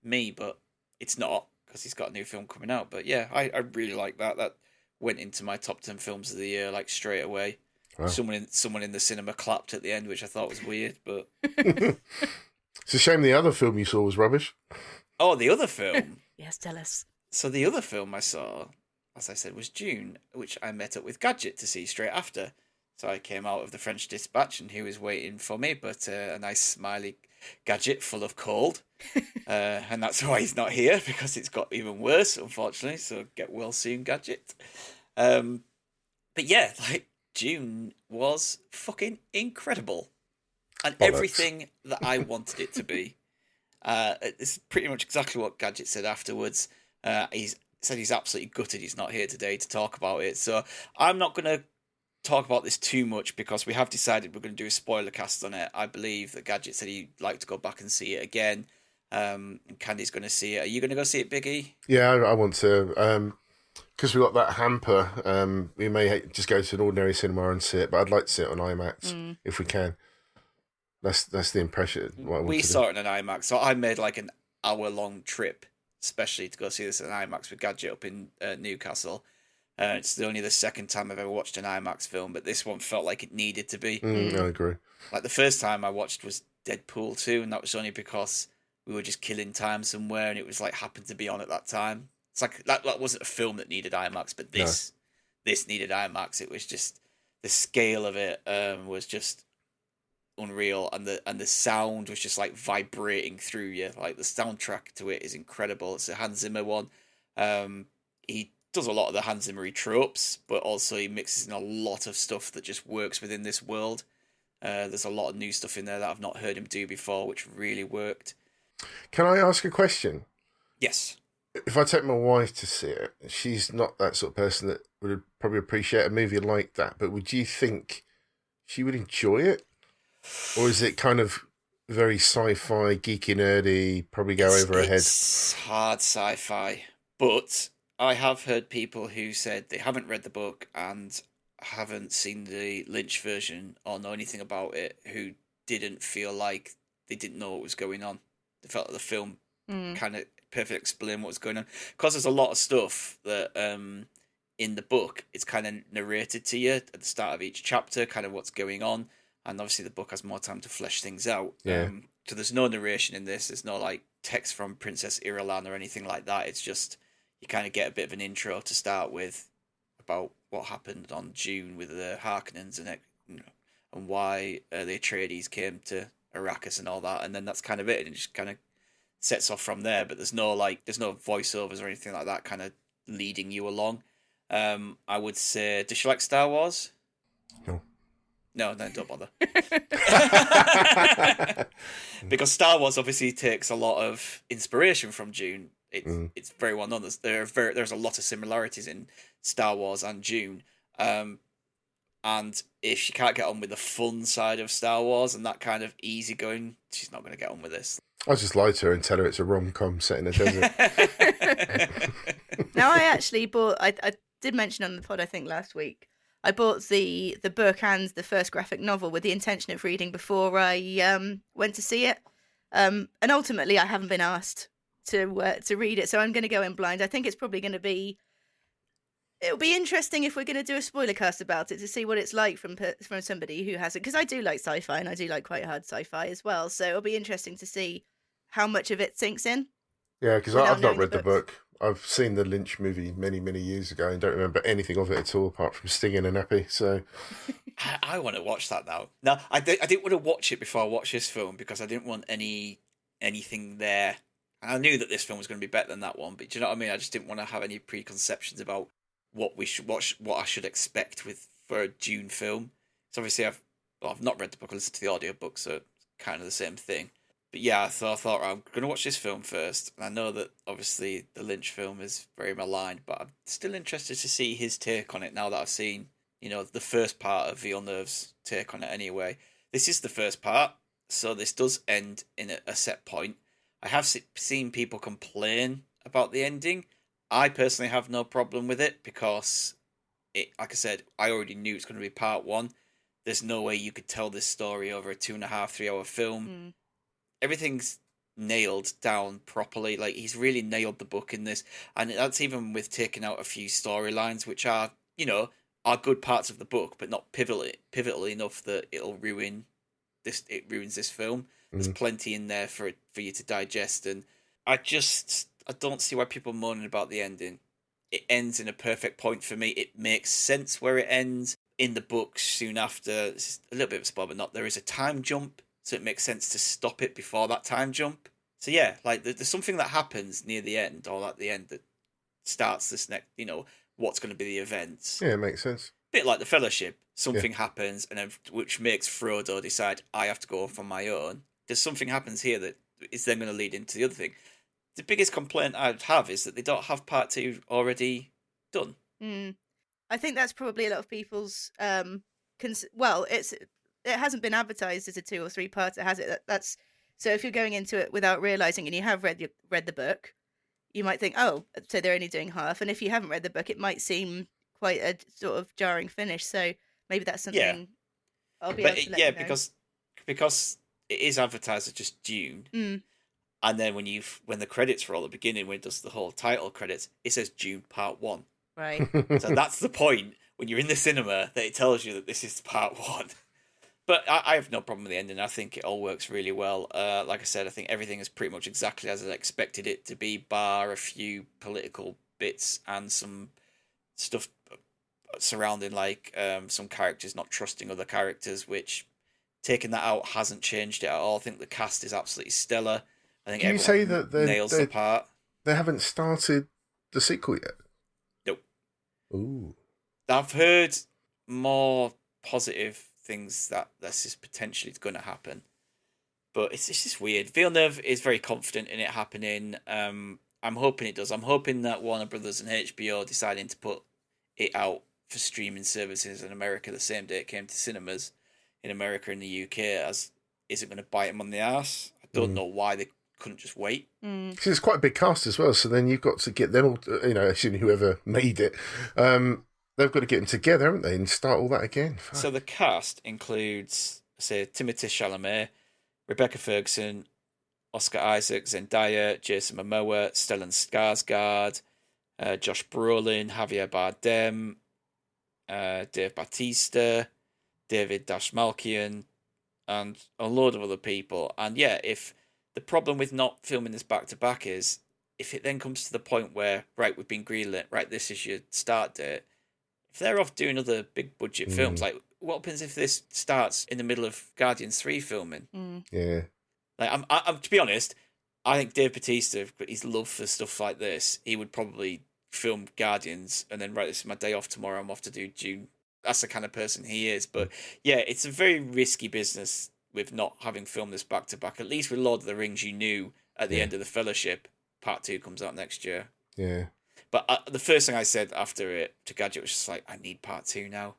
me, but it's not because he's got a new film coming out. But yeah, I really like that. That went into my top 10 films of the year like straight away. Wow. Someone in the cinema clapped at the end, which I thought was weird, but it's a shame the other film you saw was rubbish. Oh, the other film? Yes, tell us. So the other film I saw, as I said, was Dune, which I met up with Gadget to see straight after. So I came out of the French Dispatch and he was waiting for me, but a nice smiley Gadget full of cold. And that's why he's not here, because it's got even worse, unfortunately. So get well soon, Gadget. But yeah, like Dune was fucking incredible. And everything that I wanted it to be. It's pretty much exactly what Gadget said afterwards. He said he's absolutely gutted he's not here today to talk about it. So I'm not going to talk about this too much because we have decided we're going to do a spoiler cast on it. I believe that Gadget said he'd like to go back and see it again. And Candy's going to see it. Are you going to go see it, Biggie? Yeah, I want to. Because we got that hamper, we may just go to an ordinary cinema and see it, but I'd like to see it on IMAX if we can. That's the impression. We saw it in an IMAX, so I made like an hour-long trip, especially to go see this in IMAX with Gadget up in Newcastle. It's only the second time I've ever watched an IMAX film, but this one felt like it needed to be. I agree. Like the first time I watched was Deadpool 2, and that was only because we were just killing time somewhere, and it was like happened to be on at that time. It's like that wasn't a film that needed IMAX, but this needed IMAX. It was just the scale of it was just unreal, and the sound was just like vibrating through you. Like the soundtrack to it is incredible. It's a Hans Zimmer one. He does a lot of the Hans Zimmer tropes, but also he mixes in a lot of stuff that just works within this world. There's a lot of new stuff in there that I've not heard him do before, which really worked. Can I ask a question? Yes. If I take my wife to see it, she's not that sort of person that would probably appreciate a movie like that, but would you think she would enjoy it? Or is it kind of very sci-fi, geeky, nerdy, probably go over her head? It's hard sci-fi, but I have heard people who said they haven't read the book and haven't seen the Lynch version or know anything about it, who didn't feel like they didn't know what was going on. They felt that the film kind of perfectly explained what was going on. Because there's a lot of stuff that in the book, it's kind of narrated to you at the start of each chapter, kind of what's going on. And obviously the book has more time to flesh things out. Yeah. So there's no narration in this. There's no like text from Princess Irulan or anything like that. It's just you kind of get a bit of an intro to start with about what happened on Dune with the Harkonnens and why the Atreides came to Arrakis and all that. And then that's kind of it. And it just kind of sets off from there. But there's no voiceovers or anything like that kind of leading you along. I would say, does she like Star Wars? No, don't bother. Because Star Wars obviously takes a lot of inspiration from Dune. It's very well known. There's a lot of similarities in Star Wars and Dune. And if she can't get on with the fun side of Star Wars and that kind of easygoing, she's not going to get on with this. I'll just lie to her and tell her it's a rom-com set in a desert. Now, I actually bought... I did mention on the pod, I think, last week, I bought the book and the first graphic novel with the intention of reading before I went to see it. And ultimately, I haven't been asked to read it, so I'm going to go in blind. I think it's probably going to be... It'll be interesting if we're going to do a spoiler cast about it to see what it's like from somebody who hasn't... Because I do like sci-fi, and I do like quite hard sci-fi as well, so it'll be interesting to see how much of it sinks in. Yeah, because I've not read the book. I've seen the Lynch movie many, many years ago and don't remember anything of it at all apart from Sting and a nappy. So I want to watch that now. No, I didn't want to watch it before I watched this film because I didn't want anything there. And I knew that this film was going to be better than that one, but do you know what I mean? I just didn't want to have any preconceptions about what we should watch, what I should expect for a Dune film. So obviously I've not read the book, I listened to the audiobook, so it's kind of the same thing. But yeah, I thought I'm going to watch this film first. And I know that obviously the Lynch film is very maligned, but I'm still interested to see his take on it now that I've seen, the first part of Villeneuve's take on it anyway. This is the first part, so this does end in a set point. I have seen people complain about the ending. I personally have no problem with it because, like I said, I already knew it's going to be part one. There's no way you could tell this story over a 2.5-3 hour film. Everything's nailed down properly. Like, he's really nailed the book in this. And that's even with taking out a few storylines, which are, are good parts of the book, but not pivotal enough that it ruins this film. There's plenty in there for you to digest. And I don't see why people are moaning about the ending. It ends in a perfect point for me. It makes sense where it ends. In the book, soon after, it's a little bit of a spoiler, but not, there is a time jump. So it makes sense to stop it before that time jump. So yeah, like there's something that happens near the end or at the end that starts this next, what's going to be the events. Yeah, it makes sense. Bit like the Fellowship. Something happens, and then which makes Frodo decide I have to go off on my own. There's something happens here that is then going to lead into the other thing. The biggest complaint I'd have is that they don't have part 2 already done. I think that's probably a lot of people's well, it hasn't been advertised as a 2 or 3 parter, has it? That's so if you're going into it without realizing and you have read the book, you might think, oh, so they're only doing half. And if you haven't read the book, it might seem quite a sort of jarring finish. So maybe that's something I'll be able to let you know. because it is advertised as just Dune. And then when the credits roll at the beginning, when it does the whole title credits, it says Dune Part 1. Right. So that's the point when you're in the cinema that it tells you that this is Part 1. But I have no problem with the ending. I think it all works really well. Like I said, I think everything is pretty much exactly as I expected it to be, bar a few political bits and some stuff surrounding some characters not trusting other characters, which taking that out hasn't changed it at all. I think the cast is absolutely stellar. I think Can you say that nails the part. They haven't started the sequel yet? Nope. Ooh. I've heard more positive things that this is potentially going to happen, but it's just weird. Villeneuve is very confident in it happening. I'm hoping it does. I'm hoping that Warner Brothers and HBO deciding to put it out for streaming services in America the same day it came to cinemas in America and the UK isn't going to bite them on the arse. I don't know why they couldn't just wait. Because it's quite a big cast as well, so then you've got to get them all, assuming whoever made it, they've got to get them together, haven't they, and start all that again. Fuck. So the cast includes, say, Timothée Chalamet, Rebecca Ferguson, Oscar Isaac, Zendaya, Jason Momoa, Stellan Skarsgård, Josh Brolin, Javier Bardem, Dave Bautista, David Dastmalchian, and a load of other people. And yeah, if the problem with not filming this back-to-back is, if it then comes to the point where, right, we've been greenlit, right, this is your start date, if they're off doing other big-budget films, like, what happens if this starts in the middle of Guardians 3 filming? Yeah. Like, I'm to be honest, I think Dave Bautista, his love for stuff like this, he would probably film Guardians and then, right, this is my day off tomorrow, I'm off to do Dune. That's the kind of person he is. But yeah, it's a very risky business with not having filmed this back to back. At least with Lord of the Rings, you knew at the end of the Fellowship, Part 2 comes out next year. Yeah. But the first thing I said after it to Gadget was just like, I need Part 2 now.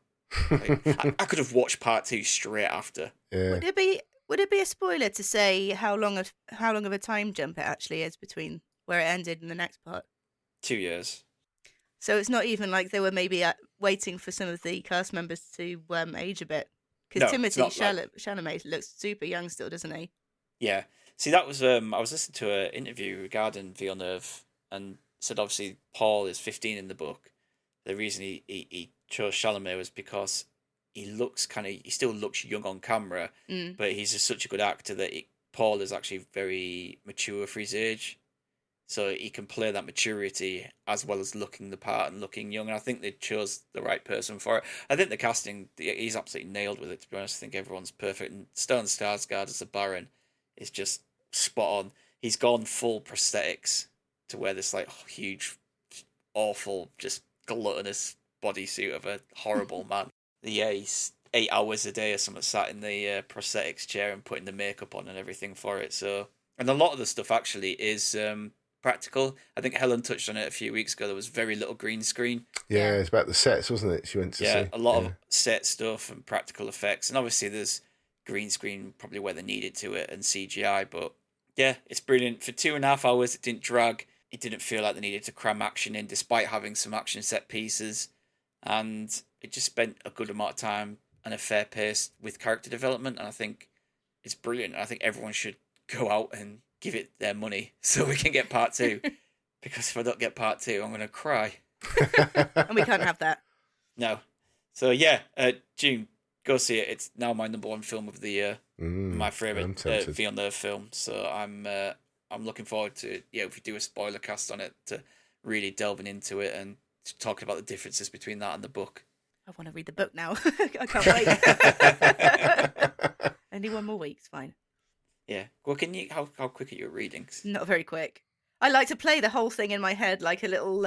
Like, I could have watched Part 2 straight after. Yeah. Would it be a spoiler to say how long of a time jump it actually is between where it ended and the next part? 2 years. So it's not even like they were maybe waiting for some of the cast members to age a bit. Because Timothée Chalamet looks super young still, doesn't he? Yeah. See, that was I was listening to an interview regarding Villeneuve, and said obviously Paul is 15 in the book. The reason he chose Chalamet was because he still looks young on camera, but he's just such a good actor that Paul is actually very mature for his age. So he can play that maturity as well as looking the part and looking young. And I think they chose the right person for it. I think the casting, he's absolutely nailed with it, to be honest. I think everyone's perfect. And Stellan Skarsgård as the Baron is just spot on. He's gone full prosthetics to wear this like huge, awful, just gluttonous bodysuit of a horrible man. Yeah, he's 8 hours a day or something sat in the prosthetics chair and putting the makeup on and everything for it. So, and a lot of the stuff actually is practical. I think Helen touched on it a few weeks ago. There was very little green screen. Yeah, it's about the sets, wasn't it? She went to see. Yeah, a lot of set stuff and practical effects. And obviously there's green screen probably where they needed to it and CGI. But yeah, it's brilliant. For 2.5 hours, it didn't drag. It didn't feel like they needed to cram action in despite having some action set pieces. And it just spent a good amount of time and a fair pace with character development. And I think it's brilliant. I think everyone should go out and give it their money so we can get part 2. Because if I don't get part 2, I'm going to cry. And we can't have that. No. So yeah, Dune, go see it. It's now my number 1 film of the year. My favourite Villeneuve film. So I'm looking forward to, if we do a spoiler cast on it, to really delving into it and talking about the differences between that and the book. I want to read the book now. I can't wait. Only 1 more week's fine. Yeah. Well, how quick are you at reading? Not very quick. I like to play the whole thing in my head like a little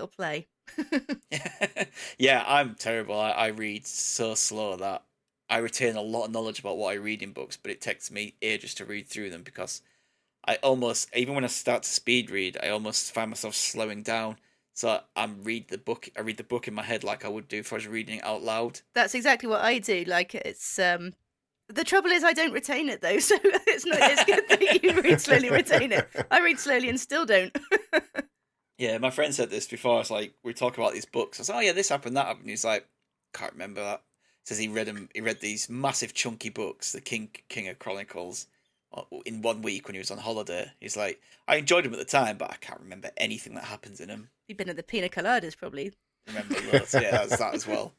play. Yeah, I'm terrible. I read so slow that I retain a lot of knowledge about what I read in books, but it takes me ages to read through them because I almost, even when I start to speed read, I almost find myself slowing down So I read the book in my head like I would do if I was reading it out loud. That's exactly what I do. Like it's the trouble is I don't retain it though, so it's good that you read slowly, retain it. I read slowly and still don't. Yeah, my friend said this before. It's like we talk about these books. I said, "Oh yeah, this happened, that happened." He's like, "Can't remember that." Says he read them. He read these massive chunky books, the King of Chronicles, in 1 week when he was on holiday. He's like, "I enjoyed them at the time, but I can't remember anything that happens in them." You've been at the Pina Coladas, probably. Remember loads. Yeah, that's that as well.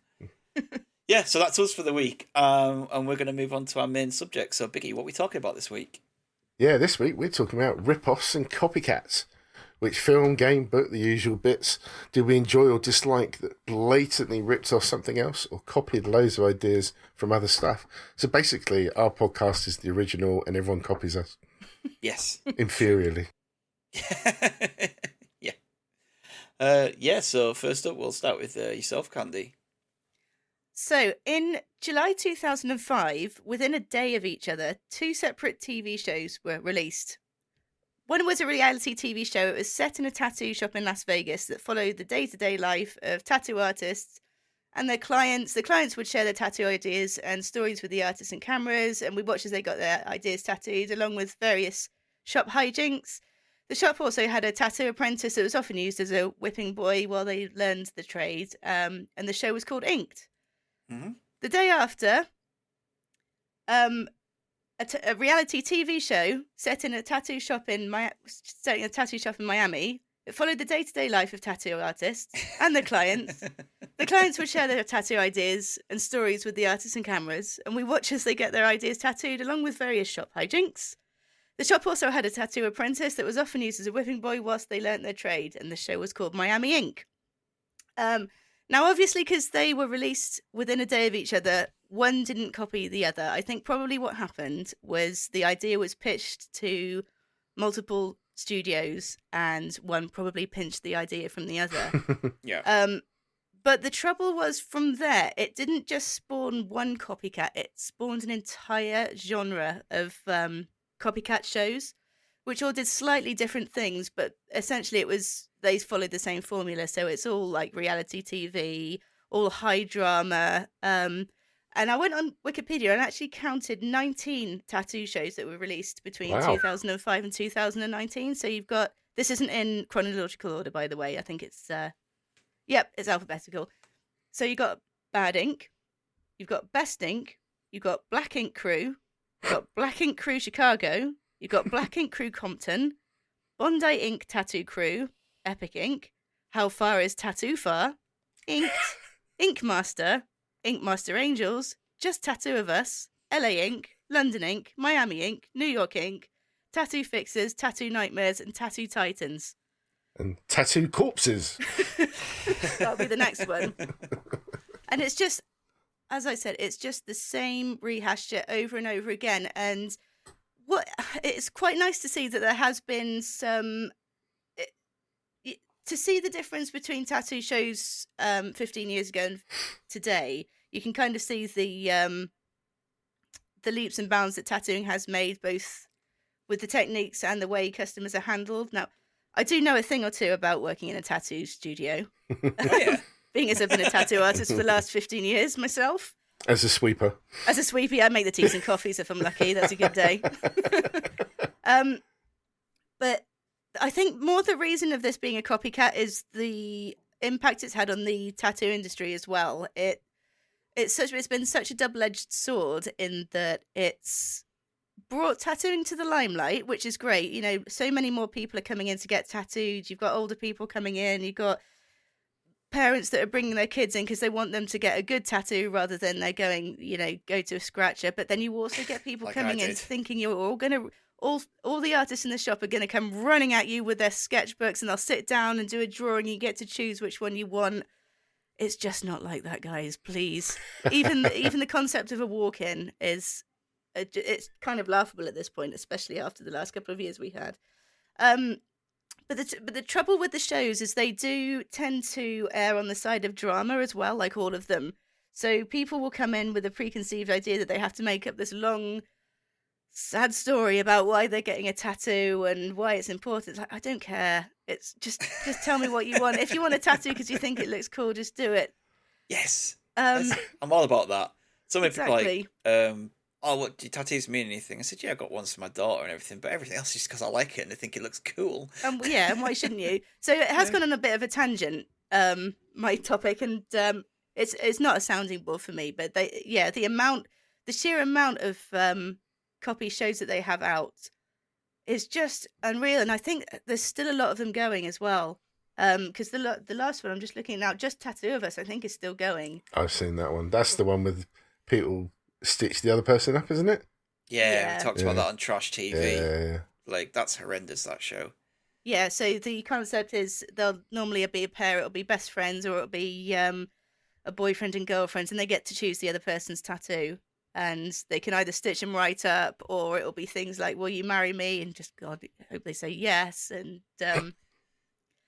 Yeah, so that's us for the week, and we're going to move on to our main subject. So, Biggie, what are we talking about this week? Yeah, this week we're talking about rip-offs and copycats. Which film, game, book, the usual bits, did we enjoy or dislike that blatantly ripped off something else or copied loads of ideas from other stuff? So basically, our podcast is the original and everyone copies us. Yes. Inferiorly. Yeah. So first up, we'll start with yourself, Candy. So, in July 2005, within a day of each other, 2 separate TV shows were released. One was a reality TV show. It was set in a tattoo shop in Las Vegas that followed the day-to-day life of tattoo artists and their clients. The clients would share their tattoo ideas and stories with the artists and cameras, and we watched as they got their ideas tattooed, along with various shop hijinks. The shop also had a tattoo apprentice that was often used as a whipping boy while they learned the trade, and the show was called Inked. Mm-hmm. The day after, a reality TV show set in a tattoo shop in Miami. It followed the day-to-day life of tattoo artists and their clients. The clients would share their tattoo ideas and stories with the artists and cameras, and we watch as they get their ideas tattooed, along with various shop hijinks. The shop also had a tattoo apprentice that was often used as a whipping boy whilst they learnt their trade, and the show was called Miami Ink. Now, obviously, because they were released within a day of each other, one didn't copy the other. I think probably what happened was the idea was pitched to multiple studios, and one probably pinched the idea from the other. Yeah. But the trouble was, from there, it didn't just spawn one copycat. It spawned an entire genre of copycat shows, which all did slightly different things, but essentially they followed the same formula. So it's all like reality TV, all high drama. And I went on Wikipedia and actually counted 19 tattoo shows that were released between 2005 and 2019. So you've got, this isn't in chronological order, by the way. I think it's, it's alphabetical. So you've got Bad Ink, you've got Best Ink, you've got Black Ink Crew, you've got Black Ink Crew Chicago, you've got Black Ink Crew Compton, Bondi Ink Tattoo Crew, Epic Ink, How Far Is Tattoo Far, Inked, Ink Master Angels, Just Tattoo of Us, LA Ink, London Ink, Miami Ink, New York Ink, Tattoo Fixers, Tattoo Nightmares, and Tattoo Titans. And Tattoo Corpses. That'll be the next one. And it's just, as I said, it's just the same rehashed shit over and over again. And it's quite nice to see that there has been some... To see the difference between tattoo shows 15 years ago and today, you can kind of see the leaps and bounds that tattooing has made, both with the techniques and the way customers are handled. Now, I do know a thing or two about working in a tattoo studio. Being as I've been a tattoo artist for the last 15 years myself. As a sweeper. As a sweepy, I make the teas and coffees if I'm lucky. That's a good day. But I think more the reason of this being a copycat is the impact it's had on the tattoo industry as well. It's been such a double-edged sword in that it's brought tattooing to the limelight, which is great. You know, so many more people are coming in to get tattooed. You've got older people coming in. You've got parents that are bringing their kids in because they want them to get a good tattoo rather than they're going, go to a scratcher. But then you also get people Like coming in thinking you're all going to... All the artists in the shop are going to come running at you with their sketchbooks, and they'll sit down and do a drawing. You get to choose which one you want. It's just not like that, guys. Please, even the concept of a walk-in it's kind of laughable at this point, especially after the last couple of years we had. But the trouble with the shows is they do tend to err on the side of drama as well, like all of them. So people will come in with a preconceived idea that they have to make up this long, sad story about why they're getting a tattoo and why it's important. It's like, I don't care. It's just tell me what you want. If you want a tattoo because you think it looks cool, just do it. Yes. I'm all about that. Some people Exactly. oh, what do tattoos mean anything? I said, yeah, I got ones for my daughter and everything, but everything else is just because I like it and I think it looks cool. Yeah, and why shouldn't you? So it has gone on a bit of a tangent, my topic, and it's not a sounding board for me, but the sheer amount of copy shows that they have out is just unreal, and I think there's still a lot of them going as well. Because the last one I'm just looking at now, just Tattoo of Us, I think is still going. I've seen that one. That's the one with people stitch the other person up, isn't it? Yeah, we talked about that on Trash TV. Yeah. Like, that's horrendous, that show. Yeah, so the concept is they'll normally be a pair, it'll be best friends, or it'll be a boyfriend and girlfriend, and they get to choose the other person's tattoo. And they can either stitch them right up, or it'll be things like, will you marry me? And just, God, I hope they say yes. And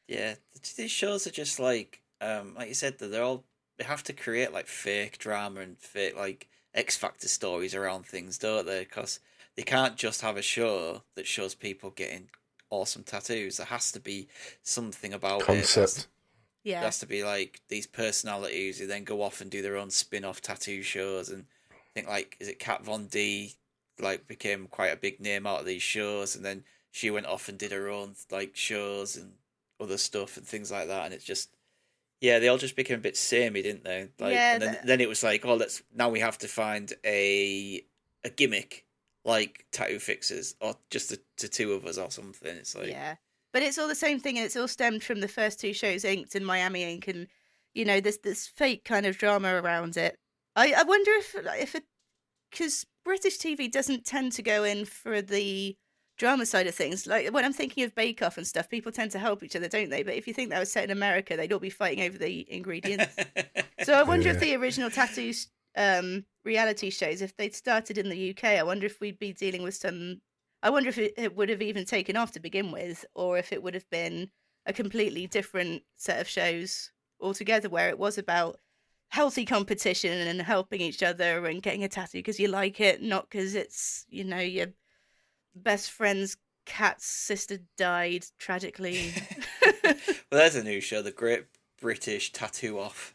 yeah, these shows are just like you said, that they have to create like fake drama and fake like X Factor stories around things, don't they? Because they can't just have a show that shows people getting awesome tattoos. There has to be something about concept. There has to be like these personalities who then go off and do their own spin-off tattoo shows. And I think like, is it Kat Von D like became quite a big name out of these shows, and then she went off and did her own like shows and other stuff and things like that. And it's just, yeah, they all just became a bit samey, didn't they? Like, Yeah, and then it was like, oh, now we have to find a gimmick like Tattoo Fixers, or just the two of us or something. It's like, yeah, but it's all the same thing, and it's all stemmed from the first two shows, Inked and Miami Ink, and you know, this fake kind of drama around it. I wonder if it, because British TV doesn't tend to go in for the drama side of things. Like when I'm thinking of Bake Off and stuff, people tend to help each other, don't they? But if you think that was set in America, they'd all be fighting over the ingredients. So I wonder if the original tattoos reality shows, if they'd started in the UK, I wonder if we'd be dealing with some. I wonder if it would have even taken off to begin with, or if it would have been a completely different set of shows altogether, where it was about healthy competition and helping each other and getting a tattoo because you like it, not because it's, you know, your best friend's cat's sister died tragically. Well, there's a new show, The Great British Tattoo Off.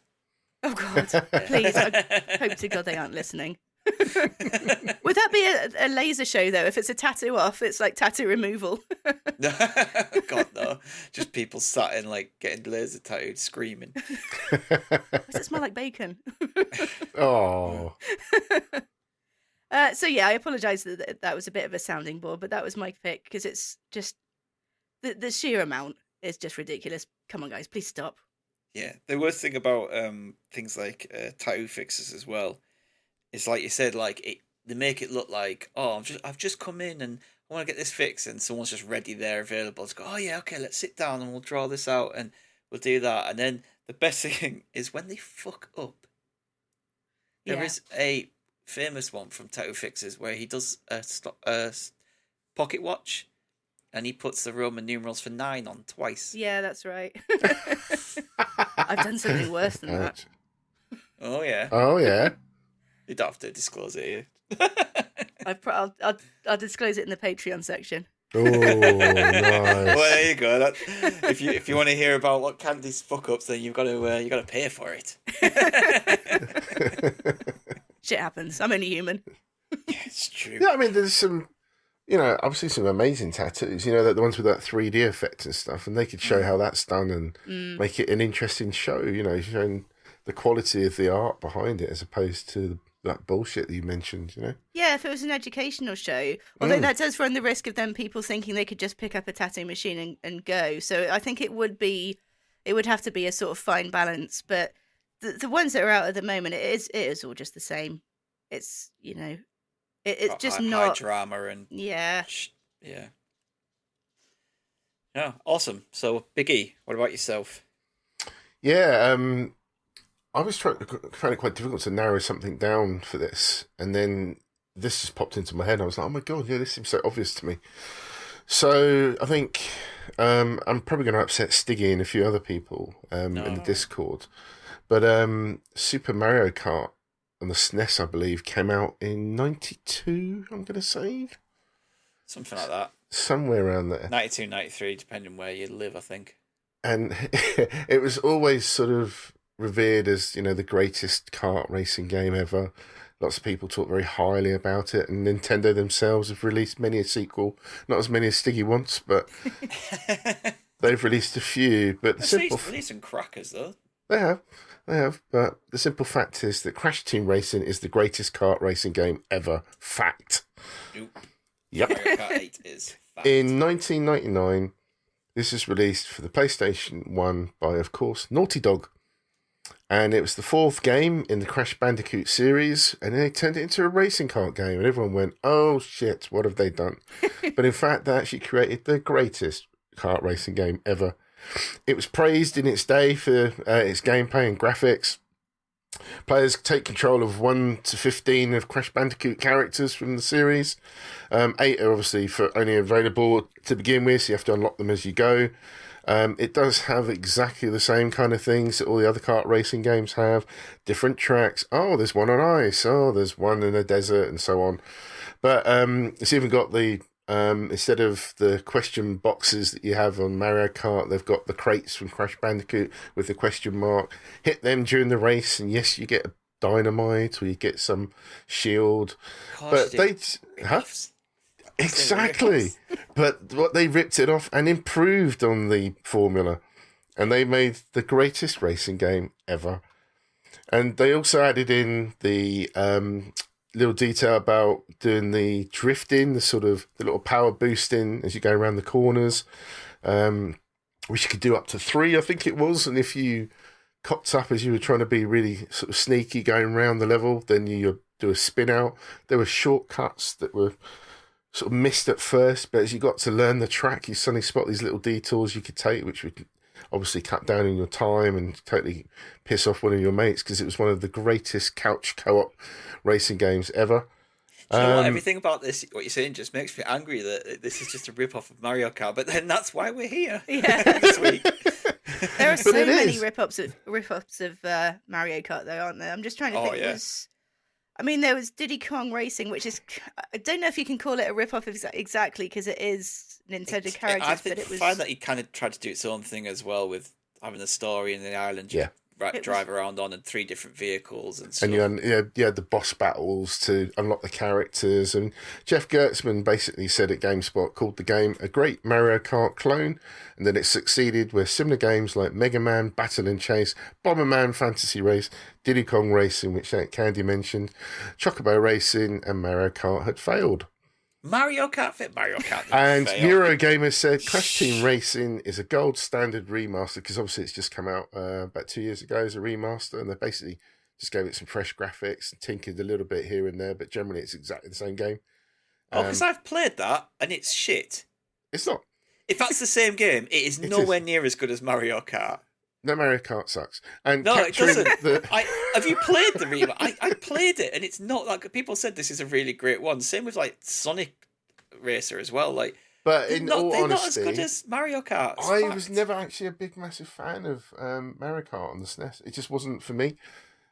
Oh God, please! I hope to God they aren't listening. Would that be a laser show though? If it's a tattoo off, it's like tattoo removal. God no! Just people sat in like getting laser tattooed, screaming. Does it smell like bacon? Oh. So yeah, I apologise that was a bit of a sounding board, but that was my pick because it's just the sheer amount is just ridiculous. Come on, guys, please stop. Yeah, the worst thing about things like Tattoo Fixers as well is, like you said, like they make it look like, oh, I've just come in and I want to get this fixed, and someone's just ready there, available to go. Oh yeah, okay, let's sit down and we'll draw this out and we'll do that. And then the best thing is when they fuck up. There is a famous one from Tattoo Fixers where he does a pocket watch, and he puts the Roman numerals for 9 on twice. Yeah, that's right. I've done something worse than that. Oh yeah. Oh yeah. You don't have to disclose it here. I'll disclose it in the Patreon section. Oh, nice. Well, there you go. If you want to hear about what Candy's fuck ups, then you've got to pay for it. Shit happens. I'm only human. Yeah, it's true. Yeah, I mean, there's some, obviously some amazing tattoos. The ones with that 3D effect and stuff, and they could show how that's done and make it an interesting show. Showing the quality of the art behind it as opposed to that bullshit that you mentioned. Yeah, if it was an educational show, although that does run the risk of then people thinking they could just pick up a tattoo machine and go. So I think it would have to be a sort of fine balance. But the ones that are out at the moment, it is all just the same. It's it's just not high drama and yeah. Yeah, awesome. So Biggie, what about yourself? Yeah, I was find it quite difficult to narrow something down for this, and then this just popped into my head. I was like, oh my God, yeah, this seems so obvious to me. So I think I'm probably going to upset Stiggy and a few other people in the Discord, but Super Mario Kart on the SNES, I believe, came out in '92. I'm going to say something like that. somewhere around there. 92, 93, depending where you live, I think. And it was always sort of revered as, the greatest kart racing game ever. Lots of people talk very highly about it, and Nintendo themselves have released many a sequel. Not as many as Stiggy wants, but they've released a few. But released some crackers, though. They have. But the simple fact is that Crash Team Racing is the greatest kart racing game ever. Fact. Nope. Yep. Mario Kart 8 is fact. In 1999, this was released for the PlayStation 1 by, of course, Naughty Dog. And it was the fourth game in the Crash Bandicoot series, and they turned it into a racing kart game, and everyone went, oh shit, what have they done? But in fact, they actually created the greatest kart racing game ever. It was praised in its day for its gameplay and graphics. Players take control of 1 to 15 of Crash Bandicoot characters from the series. 8 are obviously only available to begin with, so you have to unlock them as you go. It does have exactly the same kind of things that all the other kart racing games have. Different tracks. Oh, there's one on ice. Oh, there's one in a desert, and so on. But it's even got the, instead of the question boxes that you have on Mario Kart, they've got the crates from Crash Bandicoot with the question mark. Hit them during the race, and yes, you get a dynamite, or you get some shield. Gosh, but Exactly. But what they ripped it off and improved on the formula. And they made the greatest racing game ever. And they also added in the little detail about doing the drifting, the little power boosting as you go around the corners, which you could do up to 3, I think it was. And if you cocked up as you were trying to be really sort of sneaky going around the level, then you do a spin out. There were shortcuts that were sort of missed at first, but as you got to learn the track, you suddenly spot these little detours you could take, which would obviously cut down on your time and totally piss off one of your mates, because it was one of the greatest couch co-op racing games ever. Do you know what? Everything about this, what you're saying, just makes me angry that this is just a rip-off of Mario Kart, but then that's why we're here this week. There are so many rip-offs of Mario Kart, though, aren't there? I'm just trying to think. Yeah. There was Diddy Kong Racing, which is, I don't know if you can call it a rip-off exactly, because it is Nintendo characters, but it was... I find that he kind of tried to do its own thing as well, with having a story in the island you drive around on, and 3 different vehicles and stuff. And you had the boss battles to unlock the characters, and Jeff Gertzman basically said at GameSpot, called the game a great Mario Kart clone, and then it succeeded where similar games like Mega Man, Battle and Chase, Bomberman Fantasy Race, Diddy Kong Racing, which Candy mentioned, Chocobo Racing, and Mario Kart had failed. Mario Kart and Eurogamer said Crash Team Racing is a gold standard remaster, because obviously it's just come out about 2 years ago as a remaster, and they basically just gave it some fresh graphics and tinkered a little bit here and there, but generally it's exactly the same game. Because I've played that and it's shit. It's not. If that's the same game, it is nowhere near as good as Mario Kart. No, Mario Kart sucks. And no, it doesn't. Have you played the remake? I played it, and it's not like people said this is a really great one. Same with like Sonic Racer as well. But in all honesty, they're not as good as Mario Kart. I was never actually a big, massive fan of Mario Kart on the SNES. It just wasn't for me.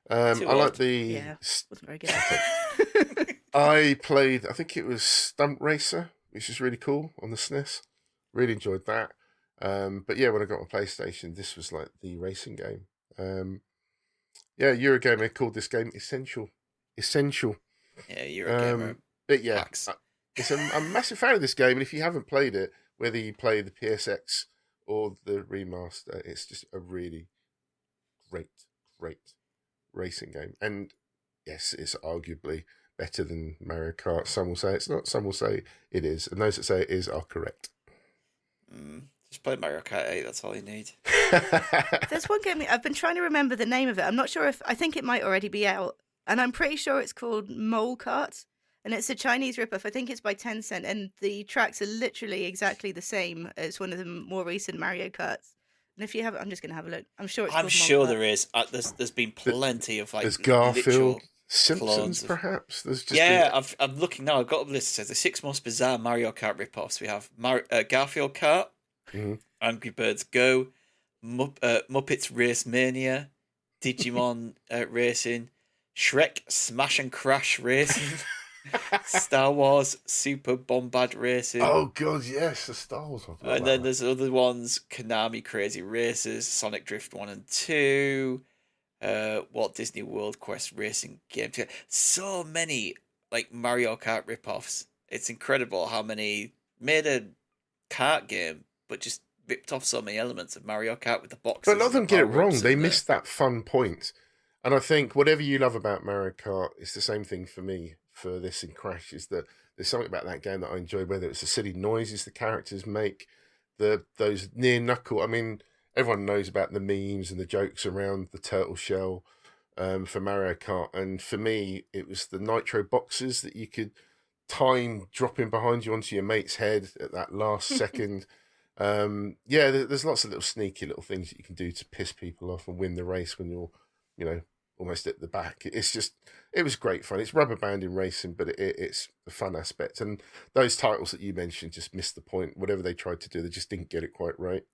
I like the wasn't very good. I played, I think it was Stunt Racer, which is really cool on the SNES. Really enjoyed that. But yeah, when I got my PlayStation, this was like the racing game. Eurogamer called this game Essential. Yeah, Eurogamer. But yeah, I'm a massive fan of this game, and if you haven't played it, whether you play the PSX or the remaster, it's just a really great racing game. And yes, it's arguably better than Mario Kart. Some will say it's not, some will say it is, and those that say it is are correct. Just play Mario Kart 8, that's all you need. There's one game, I've been trying to remember the name of it. I'm not sure I think it might already be out. And I'm pretty sure it's called Mole Kart. And it's a Chinese ripoff. I think it's by Tencent. And the tracks are literally exactly the same as one of the more recent Mario Karts. And if you haven't, I'm just going to have a look. I'm sure it's I'm sure there is. There's been plenty of there's Garfield, clones Simpsons, perhaps. There's just I'm looking now. I've got a list. It says the 6 most bizarre Mario Kart ripoffs. We have Garfield Kart, Angry Birds Go, Muppets Race Mania, Digimon Racing, Shrek Smash and Crash Racing, Star Wars Super Bombard Racing. Oh god, yes, the Star Wars one. And then there's other ones, Konami Crazy Racers, Sonic Drift 1 and 2, Walt Disney World Quest Racing Game. So many like Mario Kart rip-offs. It's incredible how many made a kart game, but just ripped off so many elements of Mario Kart with the boxes. But a lot of them get it wrong. They missed that fun point. And I think whatever you love about Mario Kart, it's the same thing for me for this in Crash, is that there's something about that game that I enjoy, whether it's the silly noises the characters make, those near knuckle. I mean, everyone knows about the memes and the jokes around the turtle shell for Mario Kart. And for me, it was the nitro boxes that you could time dropping behind you onto your mate's head at that last second. There's lots of little sneaky little things that you can do to piss people off and win the race when you're, almost at the back. It was great fun. It's rubber banding racing, but it's a fun aspect. And those titles that you mentioned just missed the point. Whatever they tried to do, they just didn't get it quite right.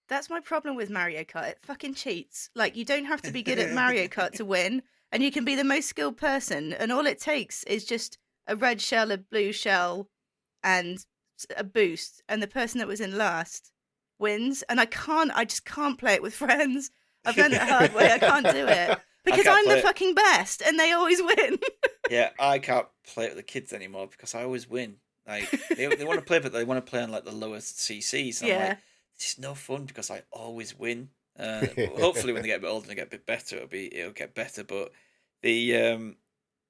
That's my problem with Mario Kart. It fucking cheats. Like, you don't have to be good at Mario Kart to win, and you can be the most skilled person, and all it takes is just a red shell, a blue shell, and a boost, and the person that was in last wins. And I just can't play it with friends. I've learned it the hard way. I can't do it. Because I'm the fucking best, and they always win. Yeah, I can't play it with the kids anymore because I always win. Like they want to play, but they want to play on like the lowest CCs. And I'm like, it's no fun because I always win. Hopefully, when they get a bit older and they get a bit better, it'll get better. But we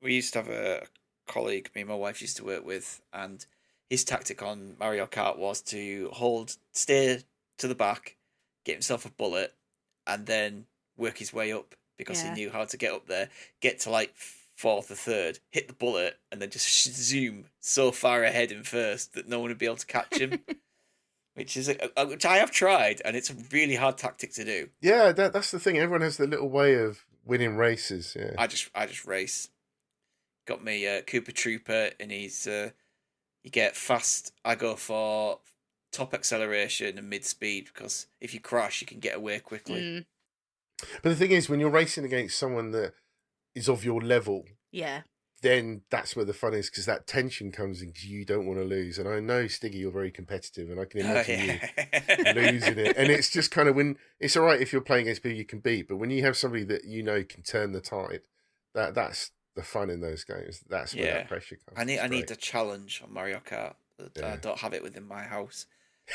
used to have a colleague, me and my wife used to work with, and his tactic on Mario Kart was to stay to the back, get himself a bullet, and then work his way up. Because he knew how to get up there, get to like fourth or third, hit the bullet, and then just zoom so far ahead in first that no one would be able to catch him. which I have tried, and it's a really hard tactic to do. Yeah, that's the thing. Everyone has their little way of winning races. Yeah, I just race. Got me Cooper Trooper, and he's you get fast. I go for top acceleration and mid speed because if you crash, you can get away quickly. But the thing is, when you're racing against someone that is of your level, then that's where the fun is, because that tension comes in because you don't want to lose. And I know, Stiggy, you're very competitive, and I can imagine you losing it. And it's just kind of when it's all right if you're playing against people you can beat, but when you have somebody that can turn the tide, that's the fun in those games. That's where that pressure comes. I need a challenge on Mario Kart. I don't have it within my house.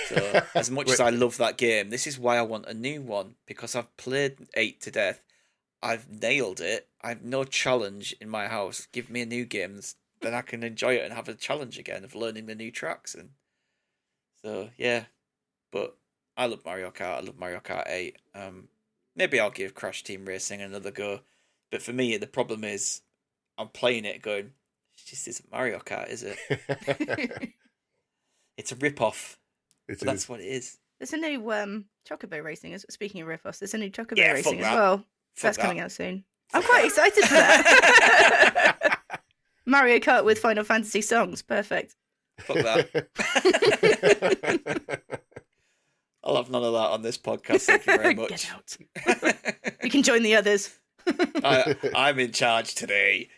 So as much as I love that game, this is why I want a new one, because I've played 8 to death. I've nailed it. I've no challenge in my house. Give me a new game, then I can enjoy it and have a challenge again of learning the new tracks. And so but I love Mario Kart. I love Mario Kart 8. Maybe I'll give Crash Team Racing another go. But for me, the problem is I'm playing it going, it just isn't Mario Kart, is it? It's a rip-off. That's what it is. There's a new Chocobo Racing. Speaking of rip-offs, there's a new Chocobo Racing as well. That's coming out soon. I'm quite excited for that. Mario Kart with Final Fantasy songs. Perfect. Fuck that. I'll have none of that on this podcast. Thank you very much. Get out. You can join the others. I'm in charge today.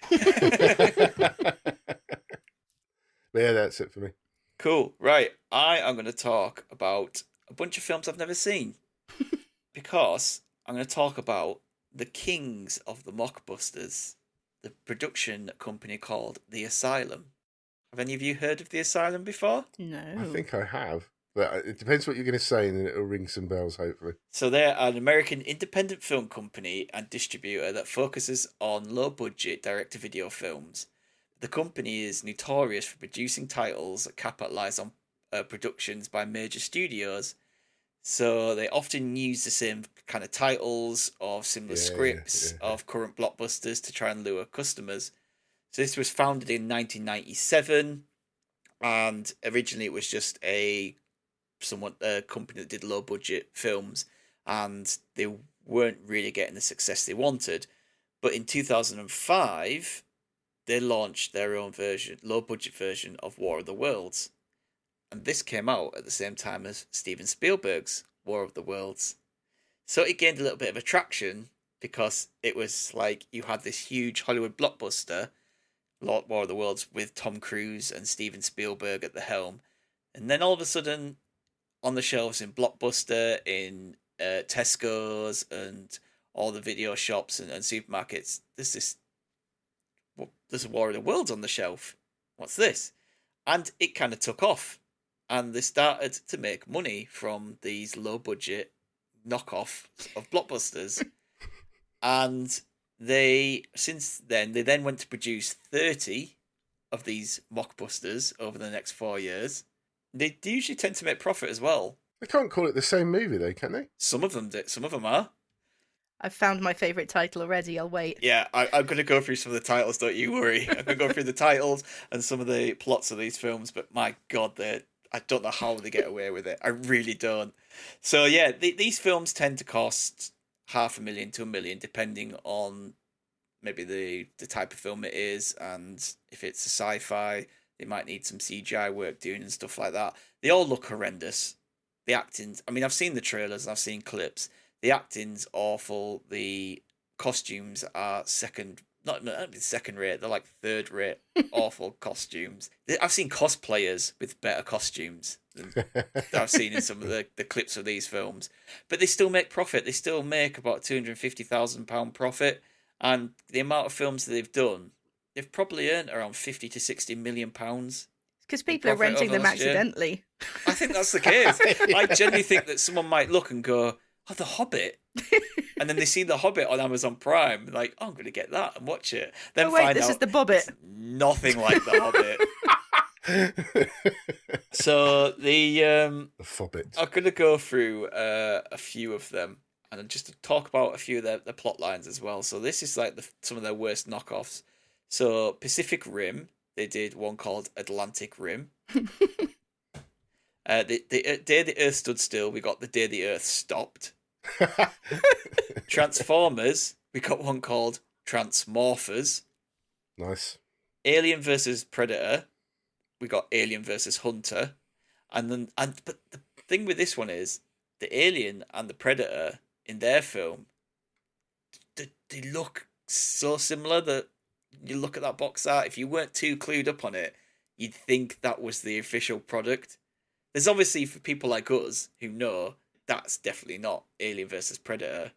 Yeah, that's it for me. Cool. Right. I am going to talk about a bunch of films I've never seen. Because I'm going to talk about the kings of the mockbusters, the production company called The Asylum. Have any of you heard of The Asylum before? No. I think I have. But it depends what you're going to say, and it'll ring some bells, hopefully. So they're an American independent film company and distributor that focuses on low-budget direct-to-video films. The company is notorious for producing titles that capitalize on productions by major studios. So they often use the same kind of titles or similar scripts of current blockbusters to try and lure customers. So this was founded in 1997, and originally it was just a company that did low-budget films, and they weren't really getting the success they wanted. But in 2005... they launched their own low-budget version of War of the Worlds. And this came out at the same time as Steven Spielberg's War of the Worlds. So it gained a little bit of attraction because it was like you had this huge Hollywood blockbuster War of the Worlds with Tom Cruise and Steven Spielberg at the helm. And then all of a sudden, on the shelves in Blockbuster, in Tesco's, and all the video shops and supermarkets, there's a War of the Worlds on the shelf. What's this? And it kind of took off. And they started to make money from these low-budget knockoffs of blockbusters. And since then went to produce 30 of these mockbusters over the next 4 years. They usually tend to make profit as well. They can't call it the same movie, though, can they? Some of them do. Some of them are. I've found my favourite title already. I'll wait. Yeah, I'm going to go through some of the titles, don't you worry. I'm going to go through the titles and some of the plots of these films, but my God, I don't know how they get away with it. I really don't. So yeah, these films tend to cost $500,000 to $1 million, depending on maybe the type of film it is, and if it's a sci-fi, they might need some CGI work doing and stuff like that. They all look horrendous. The acting's, I mean, I've seen the trailers and I've seen clips. The acting's awful. The costumes are not second rate. They're like third rate, awful costumes. I've seen cosplayers with better costumes than I've seen in some of the clips of these films. But they still make profit. They still make about £250,000 profit. And the amount of films that they've done, they've probably earned around £50 to £60 million. Because people are renting them accidentally. I think that's the case. I genuinely think that someone might look and go, "Oh, The Hobbit," and then they see The Hobbit on Amazon Prime, like, "Oh, I'm going to get that and watch it." Then this is The Bobbit. Nothing like The Hobbit. So the Fobbit. I'm going to go through a few of them and just to talk about a few of the plot lines as well. So this is like some of their worst knockoffs. So Pacific Rim, they did one called Atlantic Rim. The day the Earth stood still, we got The Day the Earth Stopped. Transformers, we got one called Transmorphers. Nice. Alien versus Predator, we got Alien versus Hunter. But the thing with this one is the Alien and the Predator in their film, they look so similar that you look at that box art, if you weren't too clued up on it, you'd think that was the official product. There's obviously, for people like us who know, that's definitely not Alien versus Predator.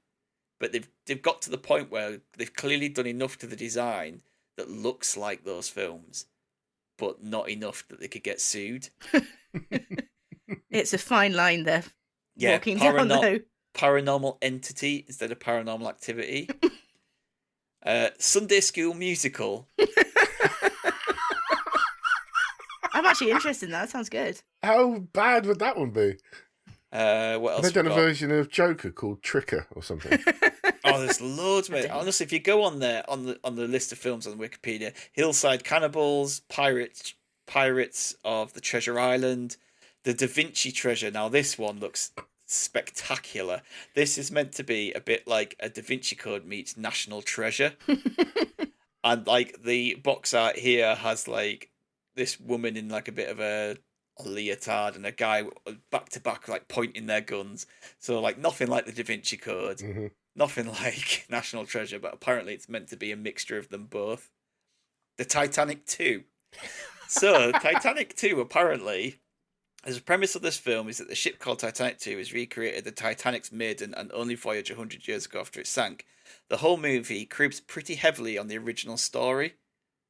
But they've got to the point where they've clearly done enough to the design that looks like those films, but not enough that they could get sued. It's a fine line there. Yeah, walking down though. Paranormal Entity instead of Paranormal Activity. Sunday School Musical. I'm actually interested in that. That sounds good. How bad would that one be? What else? They've done a version of Joker called Tricker or something. Oh, there's loads, mate. Honestly, if you go on there on the list of films on Wikipedia, Hillside Cannibals, Pirates of the Treasure Island, The Da Vinci Treasure. Now this one looks spectacular. This is meant to be a bit like a Da Vinci Code meets National Treasure. And like the box art here has like this woman in like a bit of a leotard and a guy back to back like pointing their guns. So like nothing like the Da Vinci Code, nothing like National Treasure, but apparently it's meant to be a mixture of them both. The Titanic 2. So Titanic 2 apparently, as a premise of this film, is that the ship called Titanic 2 has recreated the Titanic's maiden and only voyage 100 years ago after it sank. The whole movie cribs pretty heavily on the original story,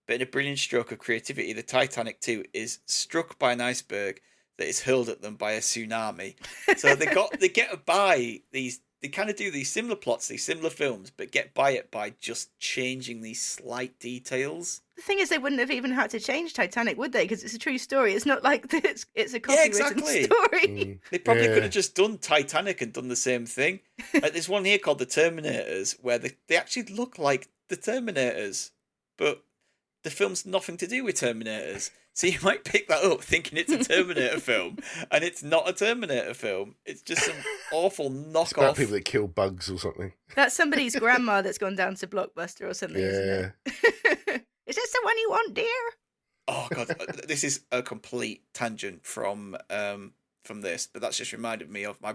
but in a brilliant stroke of creativity, the Titanic 2 is struck by an iceberg that is hurled at them by a tsunami. So they get by these. They kind of do these similar plots, these similar films, but get by it by just changing these slight details. The thing is, they wouldn't have even had to change Titanic, would they? Because it's a true story. It's not like it's a copywritten story. They probably could have just done Titanic and done the same thing. There's one here called The Terminators, where they actually look like the Terminators, but the film's nothing to do with Terminators. So you might pick that up thinking it's a Terminator film, and it's not a Terminator film. It's just some awful knockoff. It's about people that kill bugs or something. That's somebody's grandma that's gone down to Blockbuster or something, isn't it? Is this the one you want, dear? Oh, God. This is a complete tangent from this, but that's just reminded me of my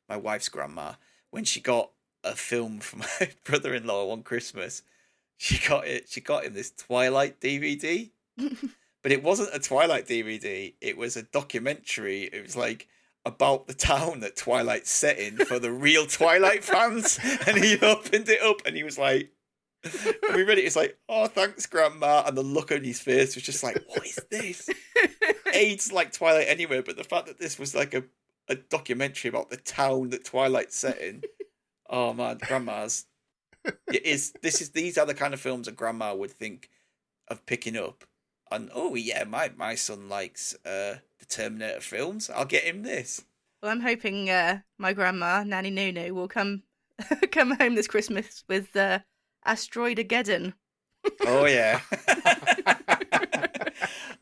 my wife's grandma. When she got a film from my brother-in-law one Christmas, she got him this Twilight DVD. But it wasn't a Twilight DVD. It was a documentary. It was like about the town that Twilight's set in for the real Twilight fans. And he opened it up and he was like, and we read it. It's like, oh, thanks, Grandma. And the look on his face was just like, what is this? AIDS like Twilight anyway, but the fact that this was like a documentary about the town that Twilight's set in. Oh man, Grandma's. These are the kind of films a grandma would think of picking up. And oh yeah, my son likes the Terminator films. I'll get him this. Well, I'm hoping my grandma, Nanny Nunu, will come home this Christmas with Asteroidageddon. Oh yeah.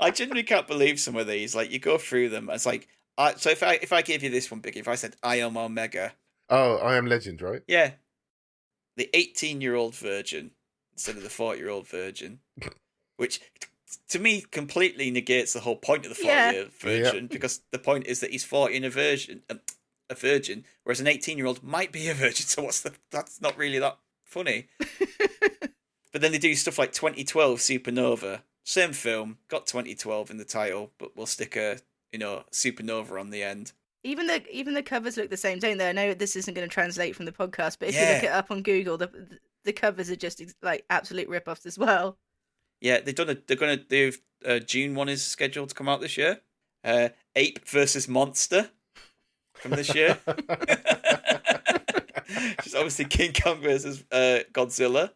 I genuinely can't believe some of these. Like you go through them, it's like so if I gave you this one, Biggie, if I said I am Omega. Oh, I Am Legend, right? Yeah. The 18-year-old virgin instead of the 40-year-old virgin, which to me completely negates the whole point of the 40-year virgin, because the point is that he's 40 and a virgin, whereas an 18-year-old might be a virgin. So that's not really that funny. But then they do stuff like 2012 Supernova, same film, got 2012 in the title, but we'll stick a supernova on the end. Even the covers look the same, don't they? I know this isn't going to translate from the podcast, but if you look it up on Google, the covers are just like absolute rip-offs as well. Yeah, they're going to do Dune one is scheduled to come out this year. Ape versus Monster from this year. Just obviously King Kong versus Godzilla.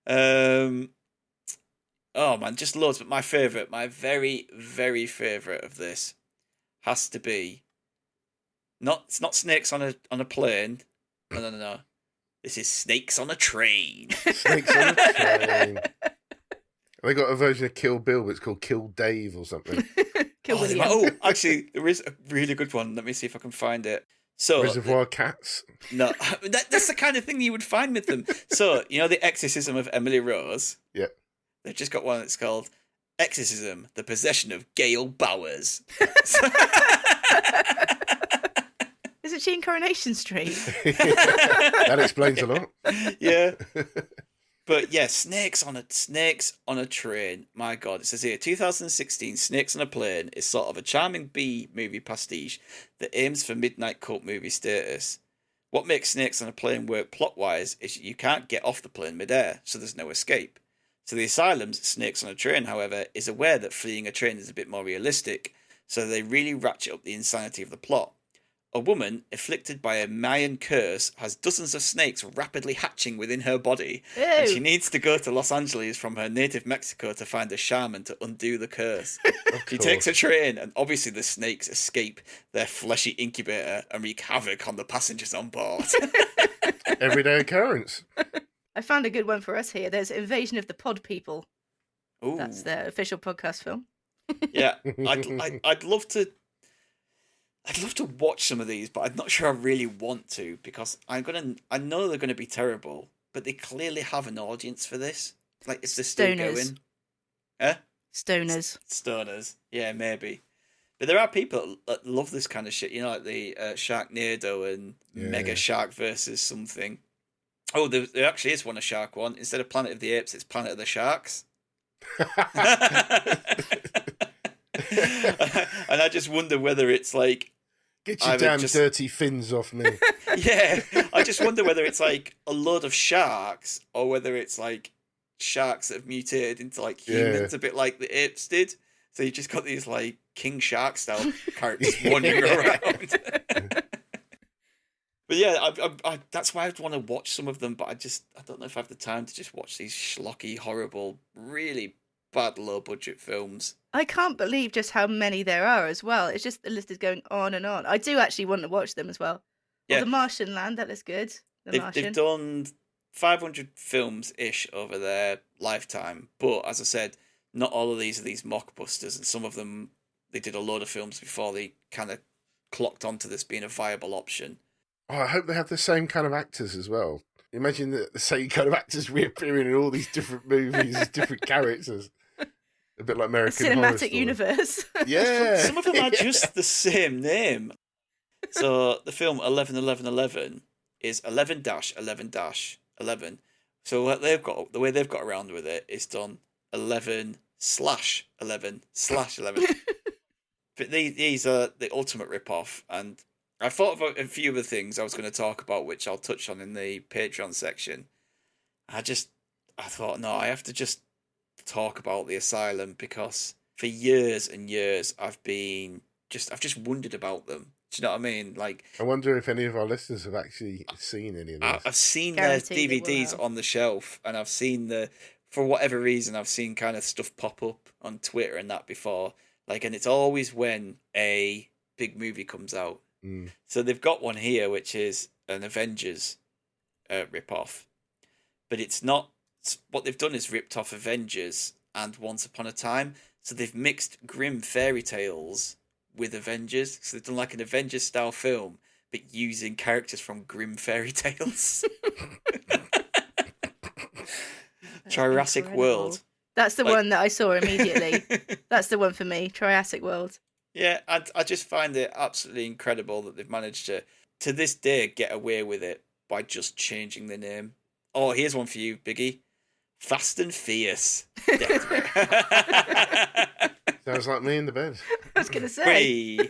Oh man, just loads. But my very, very favourite of this has to be it's not snakes on a plane. No. This is snakes on a train. Snakes on a train. They got a version of Kill Bill, but it's called Kill Dave or something. Kill William. Actually, there is a really good one. Let me see if I can find it. So Reservoir Cats. No, that's the kind of thing you would find with them. So the Exorcism of Emily Rose. Yeah. They've just got one that's called Exorcism: The Possession of Gail Bowers. Isn't she in Coronation Street? That explains a lot. Yeah. But yeah, snakes on a train. My God, it says here, 2016, Snakes on a Plane is sort of a charming B-movie pastiche that aims for midnight cult movie status. What makes Snakes on a Plane work plot-wise is you can't get off the plane mid-air, so there's no escape. So the asylum's Snakes on a Train, however, is aware that fleeing a train is a bit more realistic, so they really ratchet up the insanity of the plot. A woman, afflicted by a Mayan curse, has dozens of snakes rapidly hatching within her body, and she needs to go to Los Angeles from her native Mexico to find a shaman to undo the curse. She takes a train, and obviously the snakes escape their fleshy incubator and wreak havoc on the passengers on board. Everyday occurrence. I found a good one for us here. There's Invasion of the Pod People. Ooh. That's their official podcast film. Yeah, I'd love to watch some of these, but I'm not sure I really want to, because I know they're gonna be terrible, but they clearly have an audience for this. Like, if they're still going, Stoners, yeah, maybe. But there are people that love this kind of shit. Like the Sharknado and Mega Shark versus something. Oh, there actually is a shark one. Instead of Planet of the Apes, it's Planet of the Sharks. And I just wonder whether it's like, get your damn dirty fins off me. Yeah, I just wonder whether it's like a load of sharks, or whether it's like sharks that have mutated into like humans, a bit like the apes did. So you just got these like King Shark style characters wandering around. But yeah, I that's why I'd want to watch some of them, but I don't know if I have the time to just watch these schlocky, horrible, really bad low-budget films. I can't believe just how many there are as well. It's just the list is going on and on. I do actually want to watch them as well. Yeah. Well, The Martian Land, that looks good. They've done 500 films-ish over their lifetime, but as I said, not all of these are these mockbusters, and some of them, they did a load of films before they kind of clocked onto this being a viable option. Oh, I hope they have the same kind of actors as well. Imagine the same kind of actors reappearing in all these different movies as different characters. A bit like American Horror Cinematic Story. Universe. Yeah. Some of them are just the same name. So the film 11-11-11 is 11-11-11, So what the way they've got around with it is done 11/11/11/11. But these are the ultimate rip-off, and I thought about a few of the things I was going to talk about, which I'll touch on in the Patreon section. I thought, no, I have to just talk about the Asylum, because for years and years I've just wondered about them. Do you know what I mean? Like, I wonder if any of our listeners have actually seen any of this. I've seen Guaranteed their they will DVDs have. on the shelf, and I've seen for whatever reason, I've seen kind of stuff pop up on Twitter and that before. Like, and it's always when a big movie comes out. Mm. So they've got one here, which is an Avengers rip-off. But it's not... What they've done is ripped off Avengers and Once Upon a Time. So they've mixed grim fairy tales with Avengers. So they've done like an Avengers-style film, but using characters from grim fairy tales. Jurassic Incredible. World. That's the one that I saw immediately. That's the one for me, Triassic World. Yeah, I just find it absolutely incredible that they've managed to this day, get away with it by just changing the name. Oh, here's one for you, Biggie. Fast and Fierce. Sounds like me in the bed. I was going to say. Hey.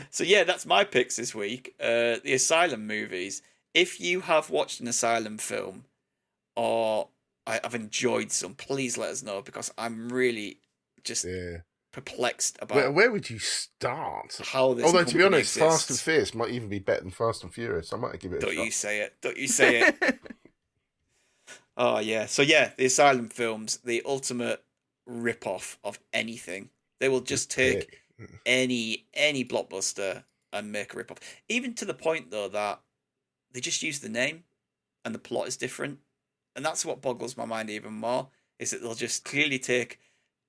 So yeah, that's my picks this week. The Asylum movies. If you have watched an Asylum film, or I've enjoyed some, please let us know, because I'm really just perplexed about Where would you start? how this. Although, to be company honest, Fast and exists. Fierce might even be better than Fast and Furious. I might give it a Don't shot. you say it. Don't you say it. Oh, yeah. So, yeah, the Asylum films, the ultimate rip-off of anything. They will just take any blockbuster and make a rip-off. Even to the point, though, that they just use the name and the plot is different. And that's what boggles my mind even more, is that they'll just clearly take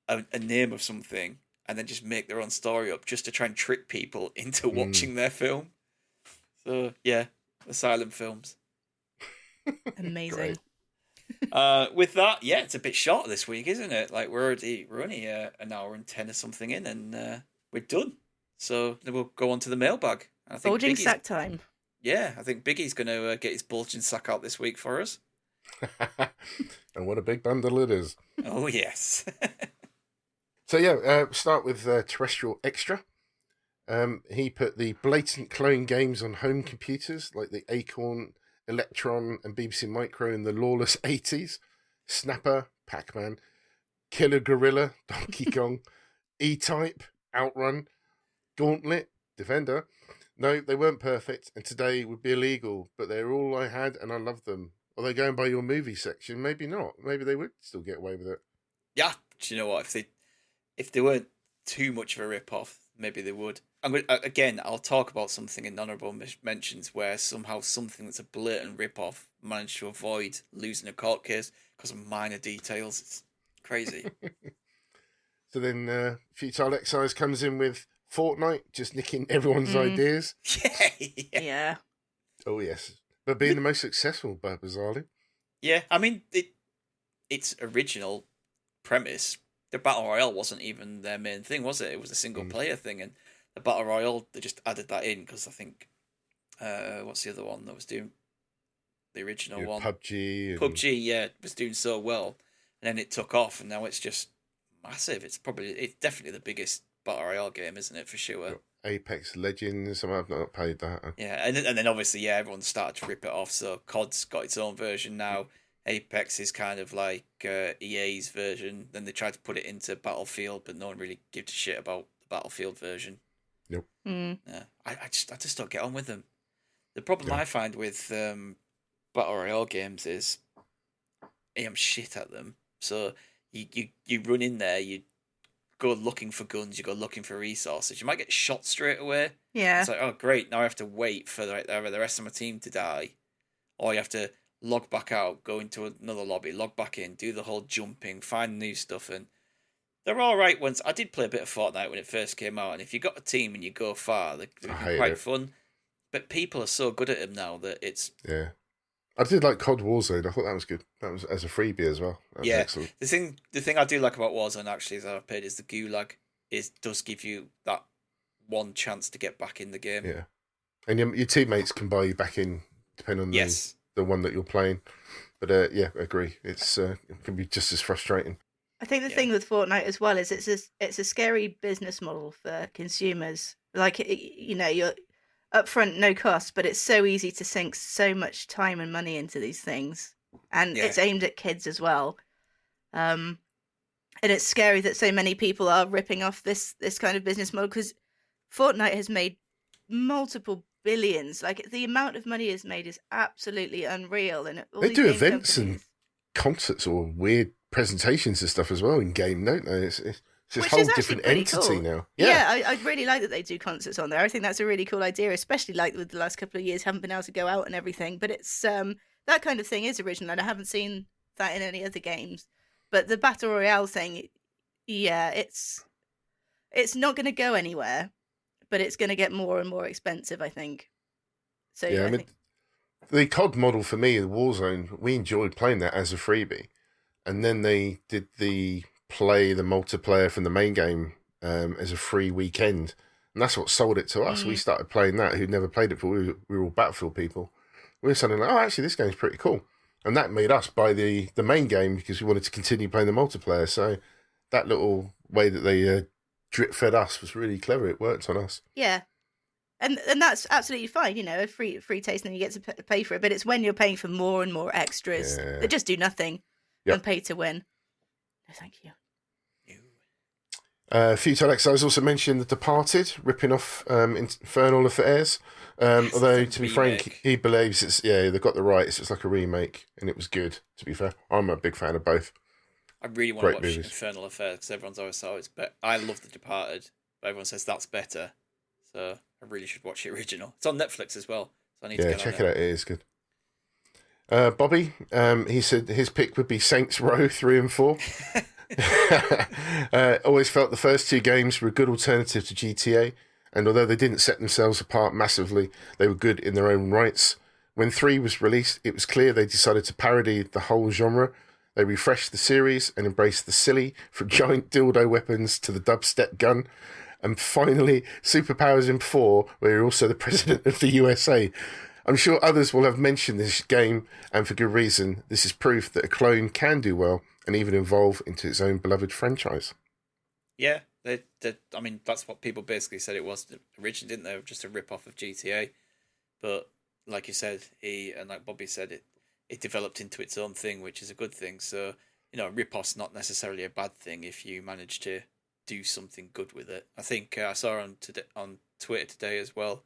a name of something and then just make their own story up just to try and trick people into watching their film. So, yeah, Asylum films. Amazing. With that, yeah, it's a bit short this week, isn't it? Like, we're only an hour and 10 or something in, and we're done. So then we'll go on to the mailbag. And I think Bulging Biggie's- sack time. Yeah, I think Biggie's going to get his bulging sack out this week for us. And what a big bundle it is. Oh, yes. So yeah, start with Terrestrial Extra. He put the blatant clone games on home computers like the Acorn, Electron, and BBC Micro in the lawless 80s. Snapper, Pac-Man, Killer Gorilla, Donkey Kong, E-Type, Outrun, Gauntlet, Defender. No, they weren't perfect, and today would be illegal, but they're all I had, and I love them. Although going by your movie section, maybe not. Maybe they would still get away with it. Yeah, do you know what? If they weren't too much of a rip-off, maybe they would. I'll talk about something in honourable mentions where somehow something that's a blatant rip-off managed to avoid losing a court case because of minor details. It's crazy. So then Futile Excise comes in with Fortnite, just nicking everyone's ideas. Yeah. Oh, yes. But being the most successful, bizarrely. Yeah, I mean, its original premise, the Battle Royale wasn't even their main thing, was it? It was a single-player thing, and the Battle Royale, they just added that in because I think, what's the other one that was doing the original one? PUBG. And... PUBG, yeah, was doing so well, and then it took off, and now it's just massive. It's definitely the biggest Battle Royale game, isn't it, for sure? Apex Legends, I've not played that. Yeah, and then obviously, yeah, everyone started to rip it off, so COD's got its own version now. Apex is kind of like EA's version. Then they tried to put it into Battlefield, but no one really gives a shit about the Battlefield version. Nope. Yeah, I just don't get on with them. The problem I find with Battle Royale games is I'm shit at them. So you run in there, you go looking for guns, you go looking for resources. You might get shot straight away. Yeah. It's like, oh great, now I have to wait for either the rest of my team to die, or you have to log back out, go into another lobby, log back in, do the whole jumping, find new stuff, and they're all right. Once I did play a bit of Fortnite when it first came out, and if you got a team and you go far, they're quite fun. But people are so good at them now that it's I did like COD Warzone. I thought that was good. That was as a freebie as well. That was excellent. The thing I do like about Warzone actually is I've played is the gulag. It does give you that one chance to get back in the game. Yeah, and your teammates can buy you back in depending on the the one that you're playing. But yeah, I agree. It can be just as frustrating. I think the thing with Fortnite as well is it's a scary business model for consumers. Like, you're upfront, no cost, but it's so easy to sink so much time and money into these things, and it's aimed at kids as well. And it's scary that so many people are ripping off this kind of business model, because Fortnite has made multiple billions. Like, the amount of money it's made is absolutely unreal. And they do events and concerts or weird presentations and stuff as well in game, don't they? It's a whole different entity cool. now. Yeah, I really like that they do concerts on there. I think that's a really cool idea, especially like with the last couple of years, haven't been able to go out and everything. But it's that kind of thing is original, and I haven't seen that in any other games. But the Battle Royale thing, it's not going to go anywhere, but it's going to get more and more expensive, I think. So yeah, I mean, the COD model for me, the Warzone, we enjoyed playing that as a freebie. And then they did the multiplayer from the main game as a free weekend. And that's what sold it to us. We started playing that, who'd never played it before. We were all Battlefield people. We were suddenly like, oh, actually, this game's pretty cool. And that made us buy the main game because we wanted to continue playing the multiplayer. So that little way that they drip fed us was really clever. It worked on us. Yeah. And that's absolutely fine, a free taste, and you get to pay for it. But it's when you're paying for more and more extras that just do nothing and pay to win. No, thank you. Futile Exiles also mentioned The Departed, ripping off Infernal Affairs. Although, to be frank, he believes they've got the rights. It's like a remake, and it was good, to be fair. I'm a big fan of both. I really want to watch Infernal Affairs because everyone's always said it's better. I love The Departed, but everyone says that's better. So I really should watch the original. It's on Netflix as well. So I need to check it out. It is good. Bobby, he said his pick would be Saints Row 3 and 4. Always felt the first two games were a good alternative to GTA, and although they didn't set themselves apart massively, they were good in their own rights. When 3 was released, it was clear they decided to parody the whole genre. They refreshed the series and embraced the silly, from giant dildo weapons to the dubstep gun. And finally, superpowers in 4, where you're also the president of the USA. I'm sure others will have mentioned this game, and for good reason. This is proof that a clone can do well and even evolve into its own beloved franchise. Yeah, I mean, that's what people basically said it was originally, didn't they? Just a rip-off of GTA. But like you said, and like Bobby said, it developed into its own thing, which is a good thing. So, rip-off's not necessarily a bad thing if you manage to do something good with it. I think I saw on Twitter today as well,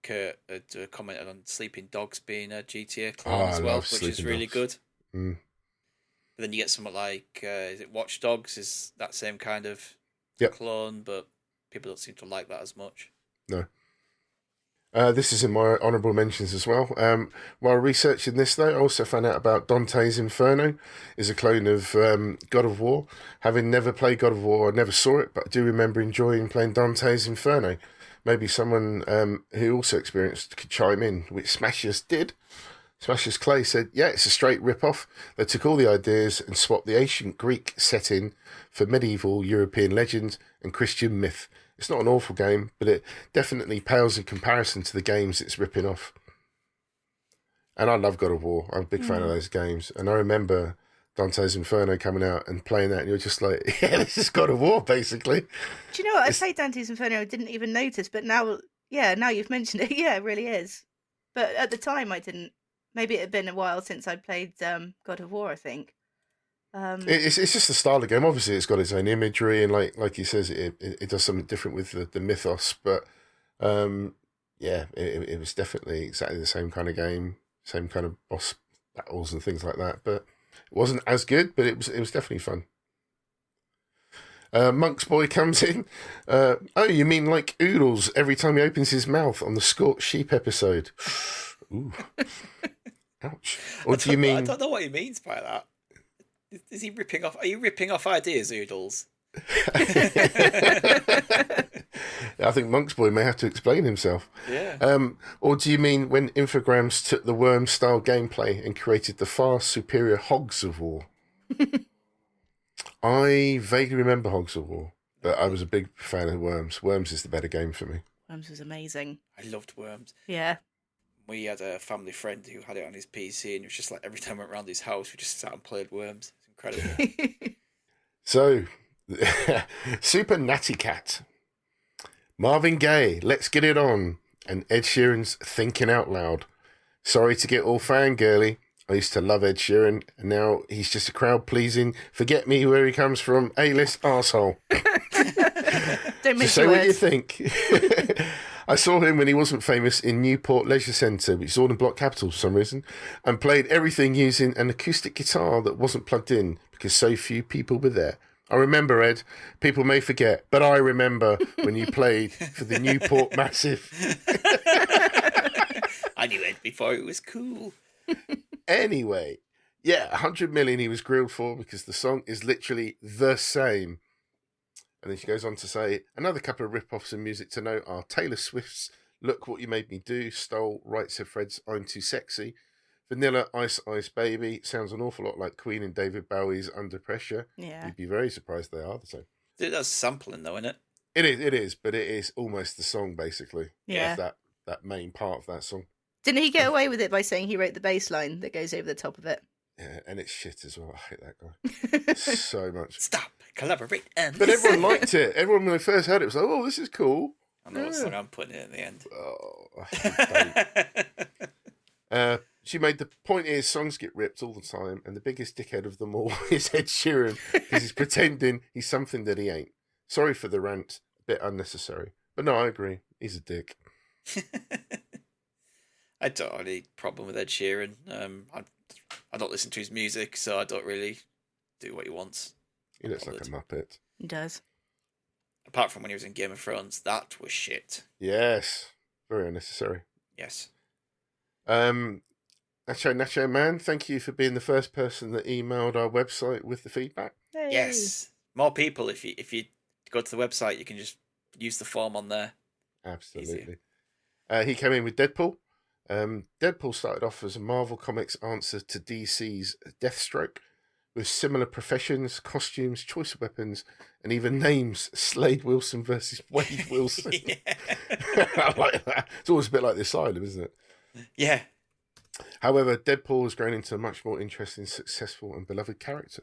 Kurt had commented on Sleeping Dogs being a GTA clone as well, which is really good. But then you get something like, is it Watch Dogs? Is that same kind of clone, but people don't seem to like that as much. No. This is in my honourable mentions as well. While researching this, though, I also found out about Dante's Inferno is a clone of God of War. Having never played God of War, I never saw it, but I do remember enjoying playing Dante's Inferno. Maybe someone who also experienced could chime in, which Smashers did. Smashers Clay said, yeah, it's a straight rip-off. They took all the ideas and swapped the ancient Greek setting for medieval European legend and Christian myth. It's not an awful game, but it definitely pales in comparison to the games it's ripping off. And I love God of War. I'm a big fan of those games. And I remember Dante's Inferno coming out and playing that, and you're just like, yeah, this is God of War, basically. Do you know what? I played Dante's Inferno, I didn't even notice, but now you've mentioned it. Yeah, it really is. But at the time, I didn't. Maybe it had been a while since I played God of War, I think. It's just the style of the game. Obviously, it's got its own imagery, and like he says, it does something different with the mythos. But it was definitely exactly the same kind of game, same kind of boss battles and things like that. But it wasn't as good, but it was definitely fun. Monk's Boy comes in. Oh, you mean like Oodles every time he opens his mouth on the Scorched sheep episode? Ooh, ouch. Or do you mean? I don't know what he means by that. Is he ripping off? Are you ripping off ideas, Oodles? I think Monk's Boy may have to explain himself. Yeah. Or do you mean when Infogrames took the Worm-style gameplay and created the far superior Hogs of War? I vaguely remember Hogs of War, but I was a big fan of Worms. Worms is the better game for me. Worms was amazing. I loved Worms. Yeah. We had a family friend who had it on his PC, and it was just like every time we went around his house, we just sat and played Worms. It's incredible. So, Super Natty Cat, Marvin Gaye, Let's Get It On, and Ed Sheeran's Thinking Out Loud. Sorry to get all fangirly. I used to love Ed Sheeran, and now he's just a crowd-pleasing, forget me where he comes from, A-list arsehole. Don't Just say what you think. I saw him when he wasn't famous in Newport Leisure Centre, which is all in Block Capital for some reason, and played everything using an acoustic guitar that wasn't plugged in because so few people were there. I remember, Ed. People may forget, but I remember when you played for the Newport Massive. I knew Ed before it was cool. Anyway, yeah, 100 million he was grilled for because the song is literally the same. And then she goes on to say, another couple of rip-offs in music to note are Taylor Swift's Look What You Made Me Do, stole Right Said Fred's I'm Too Sexy. Vanilla Ice Ice Baby sounds an awful lot like Queen and David Bowie's Under Pressure. Yeah. You'd be very surprised they are the same. That's sampling though, isn't it? It is, but it is almost the song, basically. Yeah. That main part of that song. Didn't he get away with it by saying he wrote the bass line that goes over the top of it? Yeah, and it's shit as well. I hate that guy so much. Stop, collaborate, and But everyone liked it. Everyone, when they first heard it, was like, oh, this is cool. I know what song I'm putting in at the end. Oh, I hate she made the point is songs get ripped all the time, and the biggest dickhead of them all is Ed Sheeran because he's pretending he's something that he ain't. Sorry for the rant, a bit unnecessary. But no, I agree. He's a dick. I don't have any problem with Ed Sheeran. I don't listen to his music, so I don't really do what he wants. He looks like a muppet. He does. Apart from when he was in Game of Thrones, that was shit. Yes, very unnecessary. Yes. Nacho Man, thank you for being the first person that emailed our website with the feedback. Hey. Yes. More people. If you go to the website, you can just use the form on there. Absolutely. He came in with Deadpool. Deadpool started off as a Marvel Comics answer to DC's Deathstroke, with similar professions, costumes, choice of weapons, and even names. Slade Wilson versus Wade Wilson. I like that. It's always a bit like The Asylum, isn't it? Yeah. However, Deadpool has grown into a much more interesting, successful, and beloved character.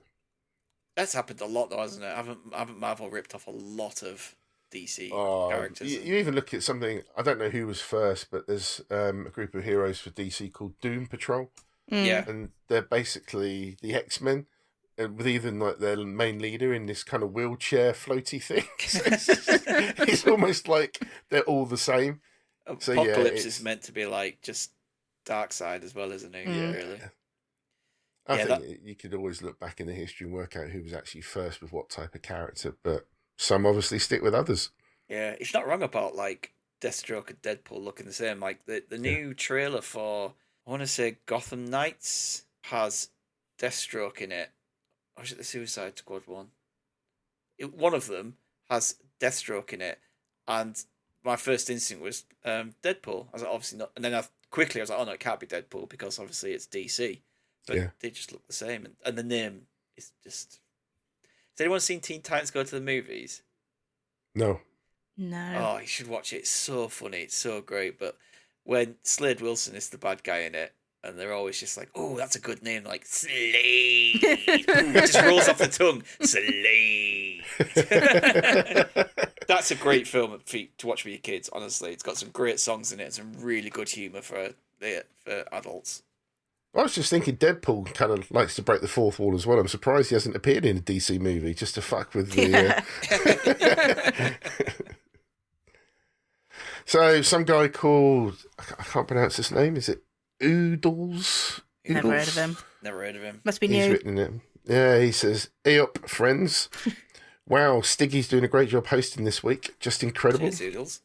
That's happened a lot, though, hasn't it? Haven't Marvel ripped off a lot of DC characters? You even look at something, I don't know who was first, but there's a group of heroes for DC called Doom Patrol. Yeah. And they're basically the X-Men, with even like their main leader in this kind of wheelchair floaty thing. It's almost like they're all the same. So, Apocalypse is meant to be like just dark side as well, isn't it? Yeah. Really. I think you could always look back in the history and work out who was actually first with what type of character, but some obviously stick with others. Yeah, it's not wrong about like Deathstroke and Deadpool looking the same. Like the new trailer for, I want to say Gotham Knights has Deathstroke in it. Or is it the Suicide Squad one? One of them has Deathstroke in it, and my first instinct was Deadpool. I was like, obviously not, and then I was like, oh no, it can't be Deadpool because obviously it's DC. But they just look the same, and the name is just. Has anyone seen Teen Titans Go to the Movies? No. Oh, you should watch it. It's so funny. It's so great. But when Slade Wilson is the bad guy in it, and they're always just like, oh, that's a good name, like Slade. It just rolls off the tongue. Slade. That's a great film to watch with your kids, honestly. It's got some great songs in it and some really good humour for adults. I was just thinking Deadpool kind of likes to break the fourth wall as well. I'm surprised he hasn't appeared in a DC movie just to fuck with the... So, some guy called... I can't pronounce his name. Is it Oodles? Never heard of him. Never heard of him. Must be He's new. written in it. Yeah, he says, "Hey up, friends. Wow, Stiggy's doing a great job hosting this week. Just incredible. Cheers, Oodles.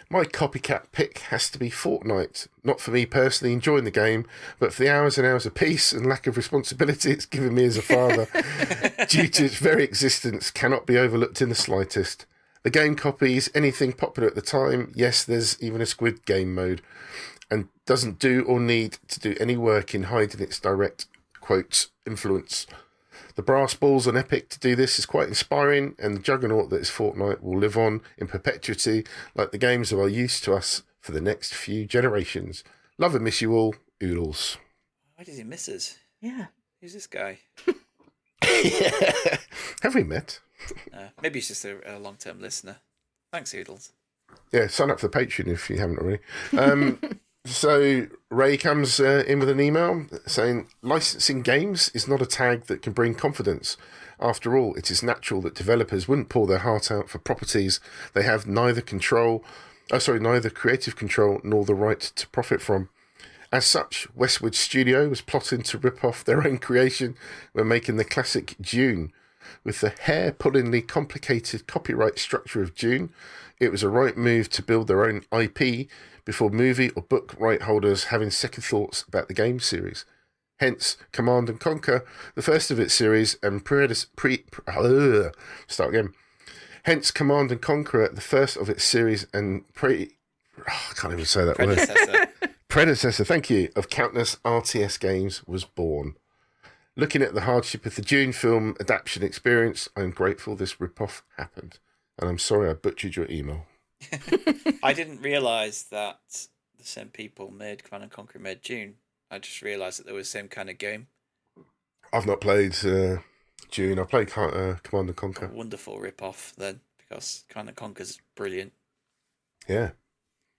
My copycat pick has to be Fortnite. Not for me personally enjoying the game, but for the hours and hours of peace and lack of responsibility it's given me as a father, due to its very existence, cannot be overlooked in the slightest. The game copies anything popular at the time. Yes, there's even a Squid Game mode, and doesn't do or need to do any work in hiding its direct, quotes, influence. The brass balls on Epic to do this is quite inspiring, and the juggernaut that is Fortnite will live on in perpetuity like the games of our use to us for the next few generations. Love and miss you all, Oodles. Why does he miss us? Yeah. Who's this guy? Have we met? Maybe he's just a long-term listener. Thanks, Oodles. Yeah, sign up for the Patreon if you haven't already. So Ray comes in with an email saying, licensing games is not a tag that can bring confidence. After all, it is natural that developers wouldn't pour their heart out for properties they have neither creative control nor the right to profit from. As such, Westwood Studio was plotting to rip off their own creation when making the classic Dune. With the hair-pullingly complicated copyright structure of Dune, it was a right move to build their own IP before movie or book right holders having second thoughts about the game series. Hence, Command and Conquer, the first of its series, and Hence, Command and Conquer, the first of its series, and I can't even say that word. Predecessor, thank you, of countless RTS games was born. Looking at the hardship of the Dune film adaptation experience, I'm grateful this rip-off happened. And I'm sorry I butchered your email. I didn't realise that the same people made Command and Conquer made Dune. I just realised that they were the same kind of game. I've not played Dune. I played Command and Conquer. A wonderful rip-off then, because Command and Conquer's brilliant. Yeah,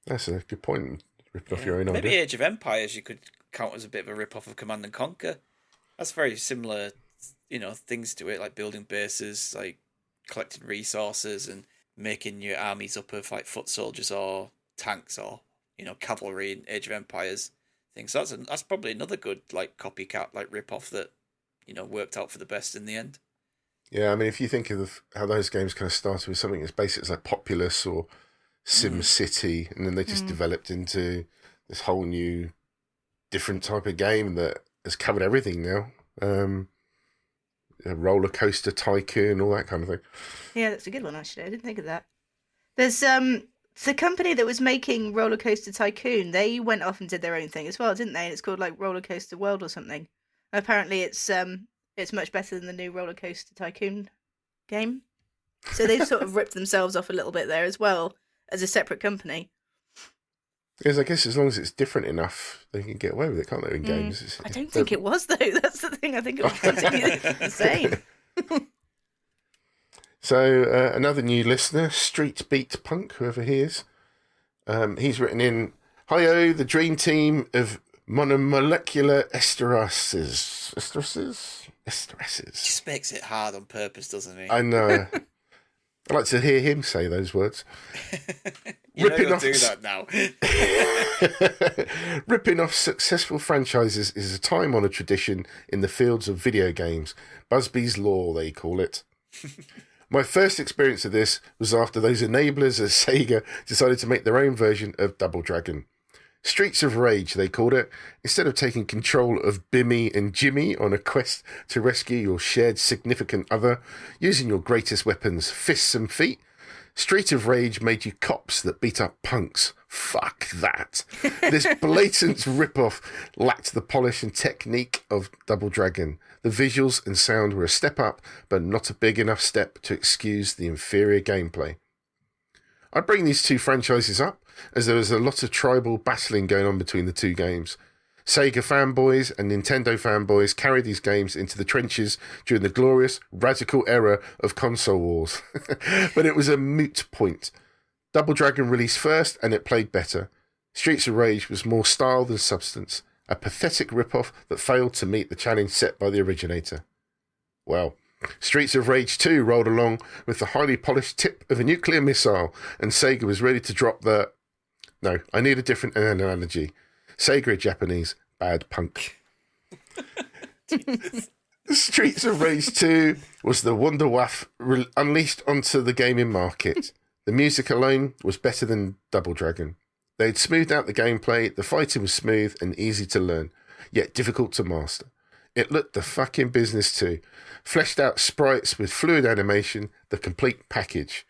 that's a good point. Ripping off your own idea. Maybe Age of Empires you could count as a bit of a rip-off of Command and Conquer. That's very similar, things to it, like building bases, like collecting resources and making your armies up of like foot soldiers or tanks or cavalry in Age of Empires things. So that's probably another good like copycat like rip-off that worked out for the best in the end. Yeah, I mean, if you think of how those games kind of started with something as basic as like Populous or Sim City, and then they just developed into this whole new different type of game that has covered everything now. A roller coaster tycoon, all that kind of thing. Yeah, that's a good one, actually. I didn't think of that. There's the company that was making Roller Coaster Tycoon, they went off and did their own thing as well, didn't they? And it's called like Roller Coaster World or something. Apparently it's much better than the new Roller Coaster Tycoon game. So they've sort of ripped themselves off a little bit there as well as a separate company. Because I guess as long as it's different enough, they can get away with it, can't they, in games? I don't think it was, though. That's the thing. I think it was basically the same. So another new listener, Street Beat Punk, whoever he is, he's written in, "Hi-oh, the dream team of monomolecular esterases. Just makes it hard on purpose, doesn't he? I know. I'd like to hear him say those words. You're not going to do that now. Ripping off successful franchises is a time-honoured tradition in the fields of video games. Busby's Law, they call it. My first experience of this was after those enablers at Sega decided to make their own version of Double Dragon. Streets of Rage, they called it. Instead of taking control of Bimmy and Jimmy on a quest to rescue your shared significant other, using your greatest weapons, fists and feet, Street of Rage made you cops that beat up punks. Fuck that. This blatant rip-off lacked the polish and technique of Double Dragon. The visuals and sound were a step up, but not a big enough step to excuse the inferior gameplay. I bring these two franchises up as there was a lot of tribal battling going on between the two games. Sega fanboys and Nintendo fanboys carried these games into the trenches during the glorious, radical era of console wars. But it was a moot point. Double Dragon released first and it played better. Streets of Rage was more style than substance. A pathetic rip-off that failed to meet the challenge set by the originator. Well, Streets of Rage 2 rolled along with the highly polished tip of a nuclear missile, and Sega was ready to drop the... No, I need a different analogy. Sega are Japanese, bad punk. Streets of Rage 2 was the Wonderwaff unleashed onto the gaming market. The music alone was better than Double Dragon. They'd smoothed out the gameplay, the fighting was smooth and easy to learn, yet difficult to master. It looked the fucking business too. Fleshed out sprites with fluid animation, the complete package.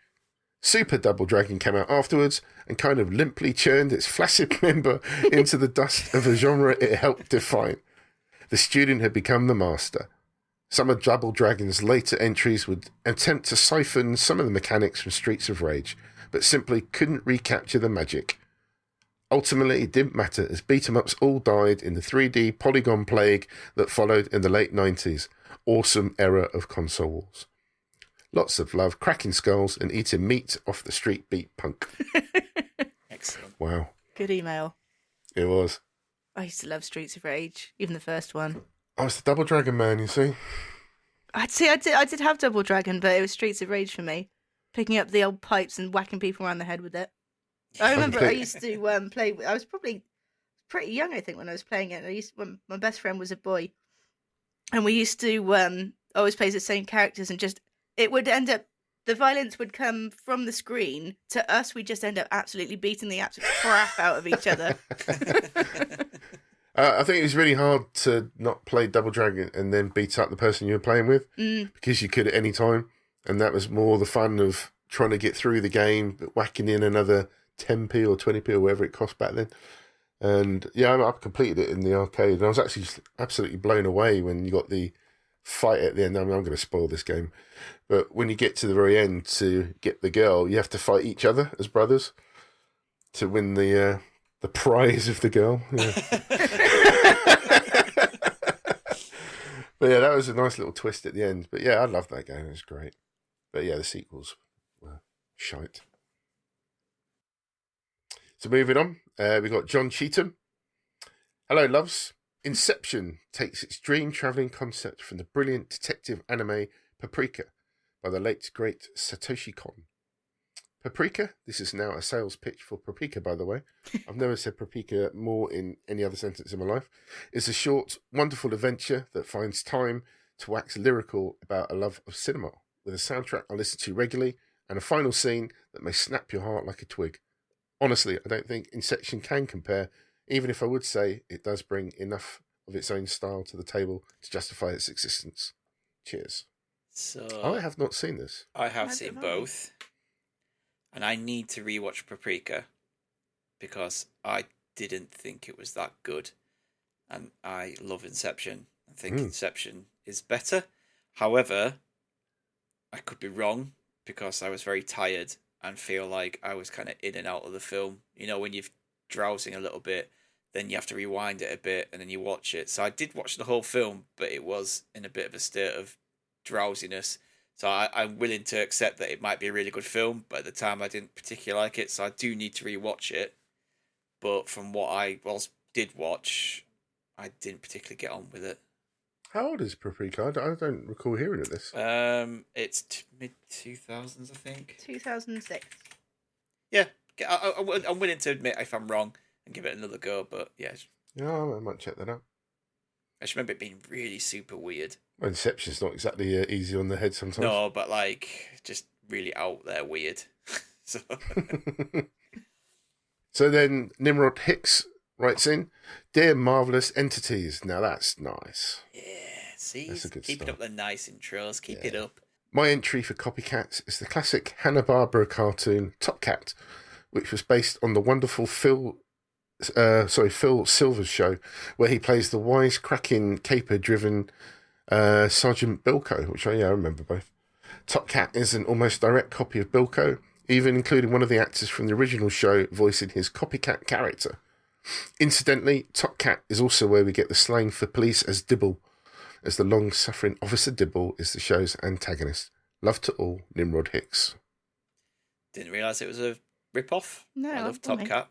Super Double Dragon came out afterwards and kind of limply churned its flaccid member into the dust of a genre it helped define. The student had become the master. Some of Double Dragon's later entries would attempt to siphon some of the mechanics from Streets of Rage, but simply couldn't recapture the magic. Ultimately, it didn't matter, as beat-em-ups all died in the 3D polygon plague that followed in the late 90s. Awesome era of console wars. Lots of love, cracking skulls, and eating meat off the street beat punk. Excellent. Wow. Good email. It was. I used to love Streets of Rage, even the first one. I was the Double Dragon man, you see. I did have Double Dragon, but it was Streets of Rage for me. Picking up the old pipes and whacking people around the head with it. I remember I used to play. I was probably pretty young, I think, when I was playing it. When my best friend was a boy, and we used to always play the same characters, and just it would end up the violence would come from the screen to us. We just end up absolutely beating the absolute crap out of each other. I think it was really hard to not play Double Dragon and then beat up the person you were playing with because you could at any time, and that was more the fun of trying to get through the game, but whacking in another 10p or 20p or whatever it cost back then. And yeah, I completed it in the arcade, and I was actually absolutely blown away when you got the fight at the end. I mean, I'm going to spoil this game, but when you get to the very end to get the girl, you have to fight each other as brothers to win the prize of the girl. Yeah. But yeah, that was a nice little twist at the end. But yeah, I loved that game. It was great. But yeah, the sequels were shite. So moving on, we got John Cheetham. Hello, loves. Inception takes its dream travelling concept from the brilliant detective anime Paprika by the late great Satoshi Kon. Paprika, this is now a sales pitch for Paprika, by the way. I've never said Paprika more in any other sentence in my life. It's a short, wonderful adventure that finds time to wax lyrical about a love of cinema, with a soundtrack I listen to regularly and a final scene that may snap your heart like a twig. Honestly, I don't think Inception can compare, even if I would say it does bring enough of its own style to the table to justify its existence. Cheers. So I have not seen this. I have seen both, and I need to rewatch Paprika because I didn't think it was that good, and I love Inception. I think Inception is better. However, I could be wrong because I was very tired and feel like I was kind of in and out of the film. You know, when you're drowsing a little bit, then you have to rewind it a bit and then you watch it. So I did watch the whole film, but it was in a bit of a state of drowsiness. So I'm willing to accept that it might be a really good film, but at the time I didn't particularly like it, so I do need to rewatch it. But from what I did watch, I didn't particularly get on with it. How old is Paprika? I don't recall hearing of this. It's mid-2000s, I think. 2006. Yeah, I'm willing to admit if I'm wrong and give it another go, but yeah. Yeah, I might check that out. I just remember it being really super weird. Well, Inception's not exactly easy on the head sometimes. No, but like, just really out there weird. So. So then Nimrod Hicks writes in, "Dear marvellous entities." Now that's nice. Yeah, see? That's a good Keeping start. up the nice intros. Keep it up. My entry for Copycats is the classic Hanna-Barbera cartoon Top Cat, which was based on the wonderful Phil Silver's show, where he plays the wisecracking, caper-driven Sergeant Bilko, which I remember both. Top Cat is an almost direct copy of Bilko, even including one of the actors from the original show voicing his copycat character. Incidentally, Top Cat is also where we get the slang for police as Dibble, as the long-suffering Officer Dibble is the show's antagonist. Love to all, Nimrod Hicks. Didn't realise it was a rip-off. No, I love Top Cat.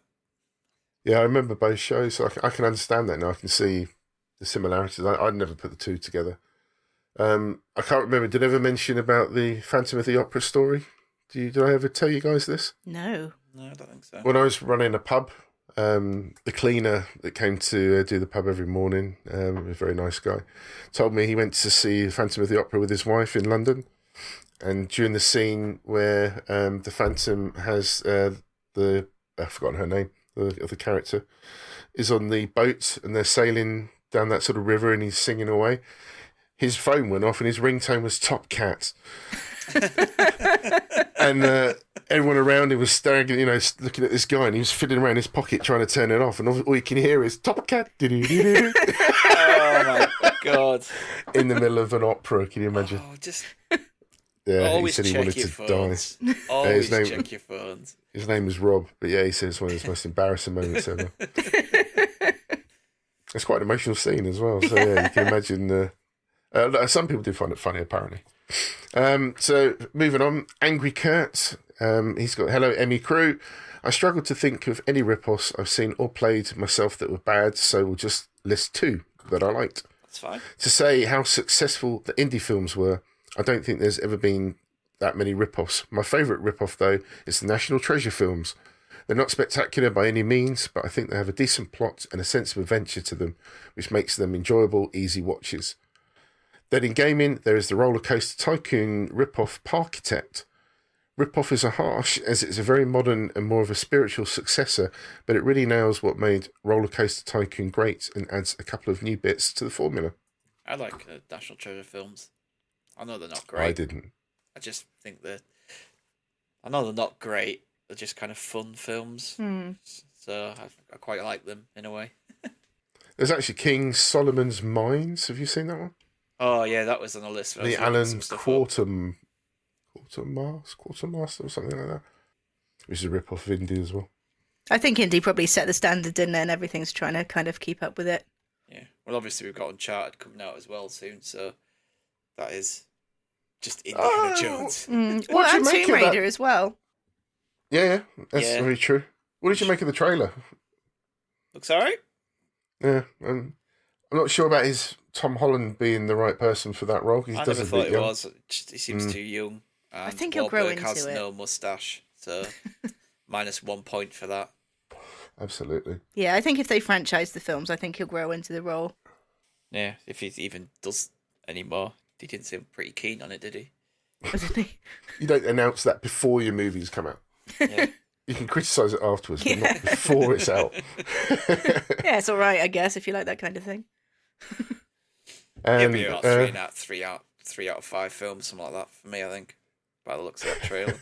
Yeah, I remember both shows, so I can understand that now. I can see the similarities. I'd never put the two together. I can't remember. Did I ever mention about the Phantom of the Opera story? Did I ever tell you guys this? No. No, I don't think so. When I was running a pub, the cleaner that came to do the pub every morning, a very nice guy, told me he went to see Phantom of the Opera with his wife in London. And during the scene where the Phantom has I've forgotten her name, of the character, is on the boat and they're sailing down that sort of river and he's singing away, his phone went off and his ringtone was Top Cat. And everyone around him was staring, looking at this guy, and he was fiddling around his pocket trying to turn it off, and all you can hear is Top Cat. Oh my god! In the middle of an opera, can you imagine? Oh, just Yeah, Always he said he check wanted your to phones. die. Always name- check your phones. His name is Rob, but yeah, he said it's one of his most embarrassing moments ever. It's quite an emotional scene as well. So yeah, you can imagine. Some people do find it funny, apparently. So moving on, Angry Kurt. He's got hello Emmy crew. I struggled to think of any rip-offs I've seen or played myself that were bad, so we'll just list 2 that I liked. That's fine. To say how successful the indie films were, I don't think there's ever been that many rip-offs. My favourite rip-off, though, is the National Treasure films. They're not spectacular by any means, but I think they have a decent plot and a sense of adventure to them, which makes them enjoyable, easy watches. Then in gaming, there is the Roller Coaster Tycoon rip-off Parkitect. Rip-off is a harsh, as it's a very modern and more of a spiritual successor, but it really nails what made Roller Coaster Tycoon great and adds a couple of new bits to the formula. I like National Treasure films. I know they're not great. I didn't. I just think I know they're not great. They're just kind of fun films. So I quite like them in a way. There's actually King Solomon's Mines. Have you seen that one? Oh yeah, that was on the list. The Alan Quartermaster or something like that. Which is a rip-off of Indie as well. I think Indie probably set the standard, didn't it? And everything's trying to kind of keep up with it. Yeah. Well, obviously we've got Uncharted coming out as well soon, so that is just Indiana Jones. Well, and Tomb Raider as well. Yeah, that's very true. What did you make of the trailer? Looks alright. Yeah, I'm not sure about his Tom Holland being the right person for that role. I never thought he was. He seems too young. And I think he'll grow Wahlberg into has it. no mustache, so -1 point for that. Absolutely. Yeah, I think if they franchise the films, I think he'll grow into the role. Yeah, if he even does anymore. He didn't seem pretty keen on it, did he? Wasn't he? You don't announce that before your movies come out. Yeah. You can criticise it afterwards, but not before it's out. Yeah, it's all right, I guess, if you like that kind of thing. And, It'd be about 3 out of 5 films, something like that for me, I think, by the looks of that trailer.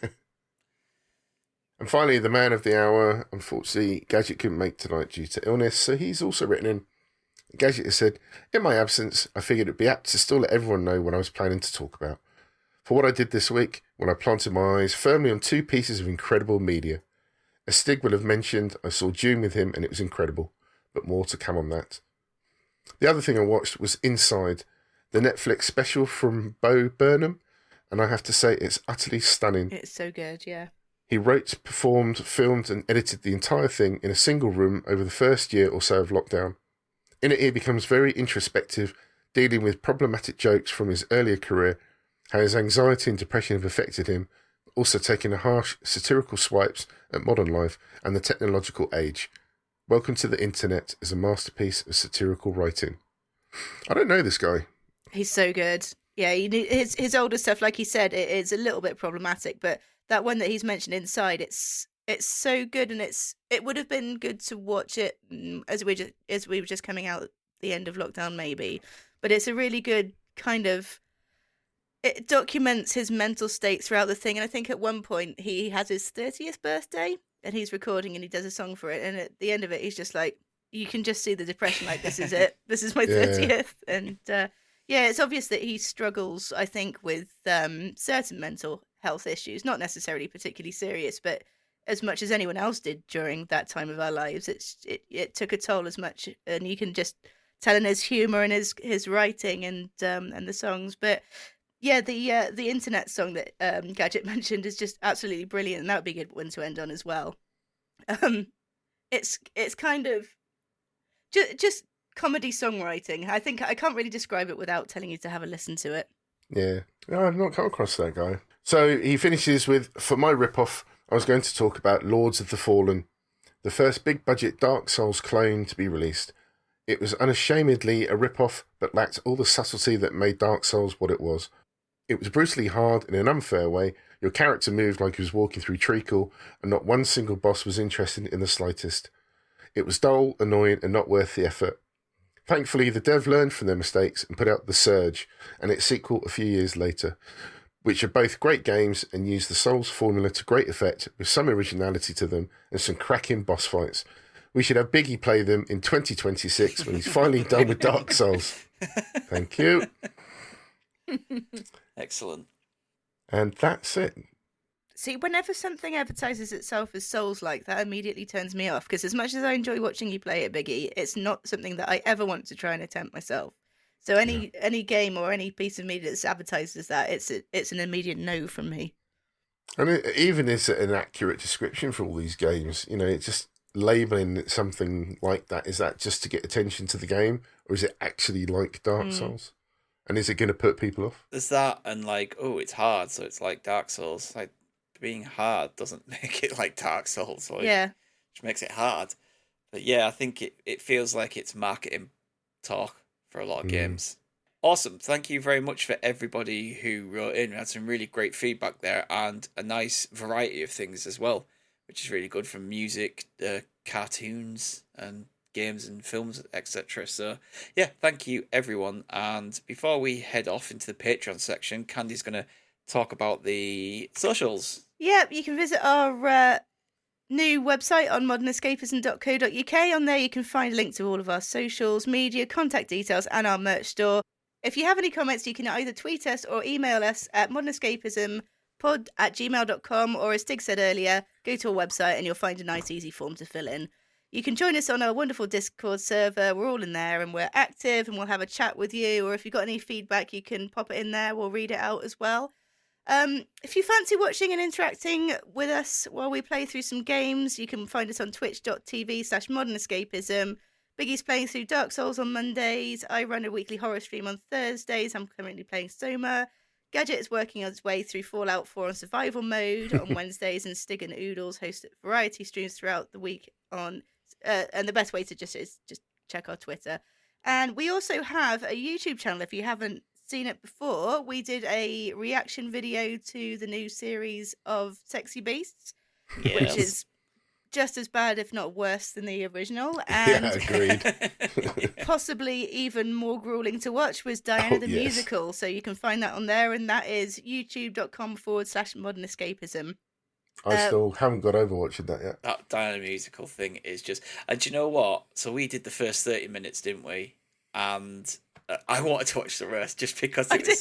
And finally, the man of the hour. Unfortunately, Gadget couldn't make tonight due to illness, so he's also written in. Gadget has said, in my absence, I figured it'd be apt to still let everyone know what I was planning to talk about. For what I did this week, when I planted my eyes firmly on 2 pieces of incredible media. As Stig will have mentioned, I saw Dune with him and it was incredible, but more to come on that. The other thing I watched was Inside, the Netflix special from Bo Burnham, and I have to say it's utterly stunning. It's so good, yeah. He wrote, performed, filmed and edited the entire thing in a single room over the first year or so of lockdown. In it, he becomes very introspective, dealing with problematic jokes from his earlier career, how his anxiety and depression have affected him, also taking a harsh, satirical swipes at modern life and the technological age. Welcome to the Internet as a masterpiece of satirical writing. I don't know this guy. He's so good. Yeah, his older stuff, like he said, it is a little bit problematic, but that one that he's mentioned Inside, it's so good, and it would have been good to watch it as we were just coming out at the end of lockdown, maybe. But it's a really good kind of. It documents his mental state throughout the thing, and I think at one point he has his 30th birthday, and he's recording and he does a song for it, and at the end of it, he's just like, you can just see the depression, like, this is it, this is my 30th, and yeah, it's obvious that he struggles, I think, with certain mental health issues, not necessarily particularly serious, but as much as anyone else did during that time of our lives, it took a toll as much, and you can just tell in his humour and his writing and the songs. But yeah, the internet song that Gadget mentioned is just absolutely brilliant, and that would be a good one to end on as well. It's kind of just comedy songwriting. I think I can't really describe it without telling you to have a listen to it. Yeah, no, I've not come across that guy. So he finishes with, for my rip-off, I was going to talk about Lords of the Fallen, the first big-budget Dark Souls clone to be released. It was unashamedly a rip-off, but lacked all the subtlety that made Dark Souls what it was. It was brutally hard in an unfair way. Your character moved like he was walking through treacle, and not one single boss was interested in the slightest. It was dull, annoying, and not worth the effort. Thankfully, the dev learned from their mistakes and put out The Surge and its sequel a few years later, which are both great games and use the Souls formula to great effect with some originality to them and some cracking boss fights. We should have Biggie play them in 2026 when he's finally done with Dark Souls. Thank you. Excellent. And that's it. See, whenever something advertises itself as Souls-like, that immediately turns me off. Because as much as I enjoy watching you play it, Biggie, it's not something that I ever want to try and attempt myself. So any game or any piece of media that's advertised as that, it's an immediate no from me. And it even is an accurate description for all these games. You know, it's just labeling it something like that. Is that just to get attention to the game, or is it actually like Dark Souls? And is it going to put people off? There's that, and like, oh, it's hard, so it's like Dark Souls. Like, being hard doesn't make it like Dark Souls. Like, which makes it hard. But yeah, I think it feels like it's marketing talk for a lot of games. Awesome. Thank you very much for everybody who wrote in. We had some really great feedback there and a nice variety of things as well, which is really good, from music, cartoons and games and films, etc. So yeah, thank you everyone. And before we head off into the Patreon section, Candy's going to talk about the socials. Yep, you can visit our new website on modernescapism.co.uk. On there you can find a link to all of our socials, media, contact details and our merch store. If you have any comments, you can either tweet us or email us at modernescapismpod@gmail.com, or as Stig said earlier, go to our website and you'll find a nice easy form to fill in. You can join us on our wonderful Discord server. We're all in there and we're active and we'll have a chat with you, or if you've got any feedback, you can pop it in there. We'll read it out as well. If you fancy watching and interacting with us while we play through some games, you can find us on twitch.tv/modernescapism. Biggie's playing through Dark Souls on Mondays. I run a weekly horror stream on Thursdays. I'm currently playing Soma. Gadget is working on his way through Fallout 4 on survival mode on Wednesdays, and Stig and Oodles host variety streams throughout the week on. And the best way to just check our Twitter. And we also have a YouTube channel. If you haven't seen it before, we did a reaction video to the new series of Sexy Beasts, which is just as bad, if not worse, than the original. And agreed. Possibly even more grueling to watch was Diana the Musical. So you can find that on there, and that is youtube.com/modernescapism. I still haven't got over watching that yet. That Diana Musical thing is just... And do you know what? So we did the first 30 minutes, didn't we? And I wanted to watch the rest just because it was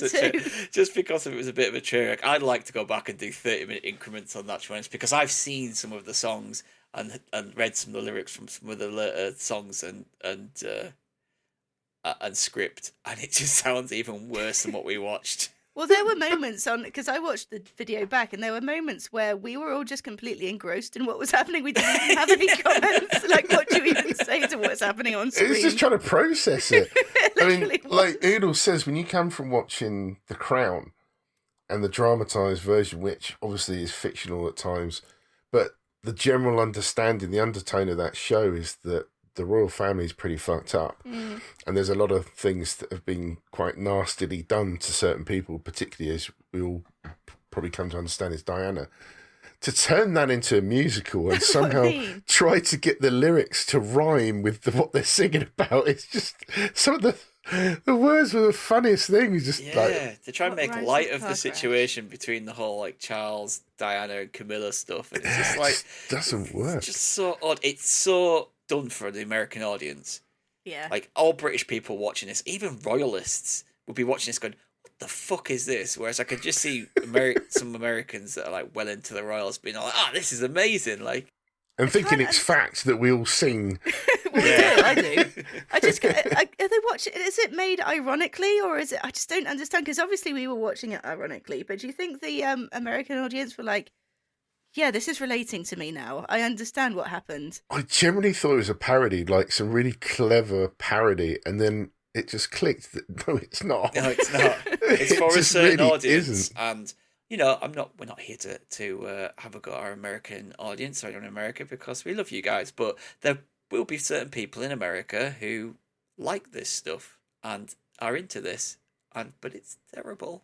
just because it was a bit of a trick. I'd like to go back and do 30-minute increments on that, to be honest, because I've seen some of the songs and read some of the lyrics from some of the later songs and script, and it just sounds even worse than what we watched. Well, there were moments because I watched the video back, and there were moments where we were all just completely engrossed in what was happening. We didn't even have any comments. Like, what do you even say to what's happening on screen? It's just trying to process it. I mean, like Oodle says, when you come from watching The Crown and the dramatised version, which obviously is fictional at times, but the general understanding, the undertone of that show is that the royal family is pretty fucked up. And there's a lot of things that have been quite nastily done to certain people, particularly, as we all probably come to understand, is Diana. To turn that into a musical and somehow try to get the lyrics to rhyme with what they're singing about, it's just some of the words were the funniest things. Just to try and make light of the situation between the whole like Charles, Diana, and Camilla stuff, and it's just like it doesn't work. It's just so odd. It's so done for the American audience. Yeah. Like, all British people watching this, even royalists, would be watching this going, what the fuck is this? Whereas I could just see some Americans that are like well into the royals being like, this is amazing. Like, and thinking it's fact that we all sing. Well, I do. Are they watching? Is it made ironically, or is it? I just don't understand, because obviously we were watching it ironically. But do you think the American audience were like, yeah, this is relating to me now. I understand what happened. I generally thought it was a parody, like some really clever parody, and then it just clicked that no, it's not. No, it's not. It's for a certain really audience, isn't. and we're not here to have a go at our American audience or in America, because we love you guys, but there will be certain people in America who like this stuff and are into this, but it's terrible,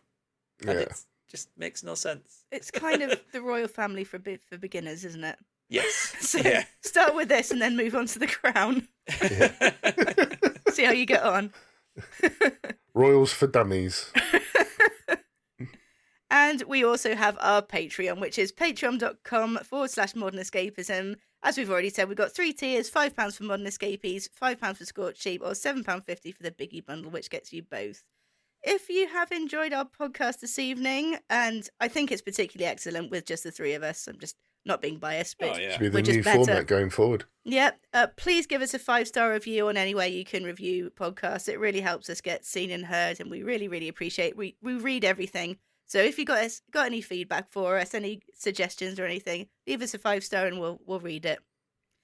and it just makes no sense. It's kind of the royal family for beginners, isn't it? Yes. So start with this and then move on to the Crown. See how you get on. Royals for dummies. And we also have our Patreon, which is patreon.com/modernescapism. As we've already said, we've got 3 tiers: £5 for Modern Escapees, £5 for Scorched, or £7.50 for the Biggie bundle, which gets you both. if you have enjoyed our podcast this evening, and I think it's particularly excellent with just the three of us, I'm just not being biased, but Oh, yeah. Should be the we're just new better. format going forward. Yeah, please give us a 5-star review on any way you can review podcasts. It really helps us get seen and heard, and we really, really appreciate. We read everything, so if you got any feedback for us, any suggestions or anything, leave us a 5-star and we'll read it.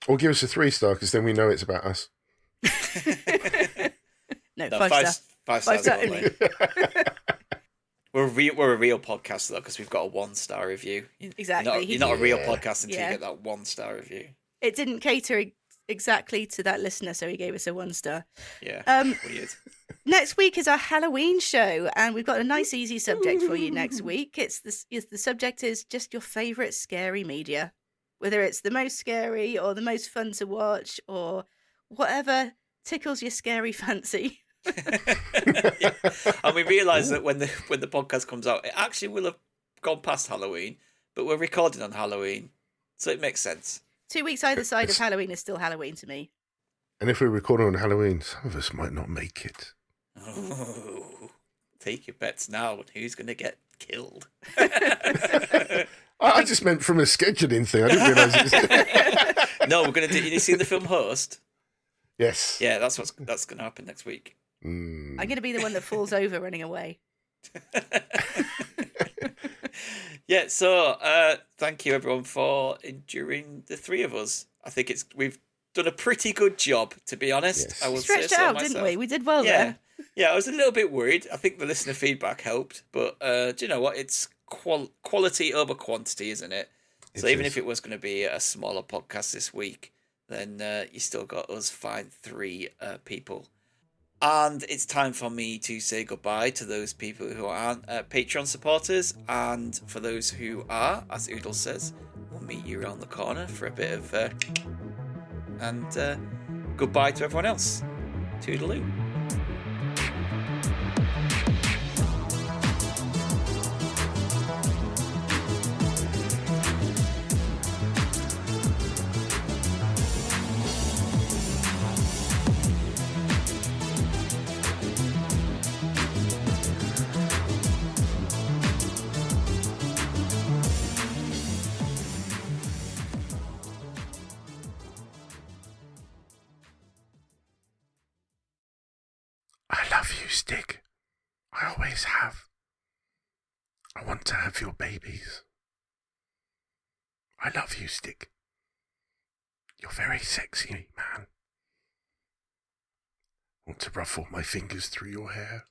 Or give us a 3-star, because then we know it's about us. No, No, 5-star. 5 stars only. only. We're a real podcast, though, because we've got a 1-star review. Exactly. You're not a real Yeah. podcast until Yeah. you get that 1-star review. It didn't cater exactly to that listener, so he gave us a 1-star. Yeah, weird. Next week is our Halloween show, and we've got a nice, easy subject for you next week. The subject is just your favourite scary media, whether it's the most scary or the most fun to watch or whatever tickles your scary fancy. Yeah. And we realise that when the podcast comes out, it actually will have gone past Halloween, but we're recording on Halloween, so it makes sense. 2 weeks either side of Halloween is still Halloween to me. And if we're recording on Halloween, some of us might not make it. Oh, take your bets now on who's going to get killed. I just meant from a scheduling thing. I didn't realise it was... No, we're going to do. You seen the film Host? Yes. Yeah, that's going to happen next week. Mm. I'm going to be the one that falls over running away. Yeah, so thank you everyone for enduring the three of us. I think we've done a pretty good job, to be honest. Yes. I will We say stretched so it out, myself. didn't we? We did well Yeah, there. yeah. I was a little bit worried. I think the listener feedback helped, but do you know what? It's quality over quantity, isn't it? So even if it was going to be a smaller podcast this week, then you still got us fine 3 people. And it's time for me to say goodbye to those people who aren't Patreon supporters. And for those who are, as Oodle says, we'll meet you around the corner for a bit of... and goodbye to everyone else. Toodaloo. I love you, Stick. I always have. I want to have your babies. I love you, Stick. You're very sexy, man. I want to ruffle my fingers through your hair.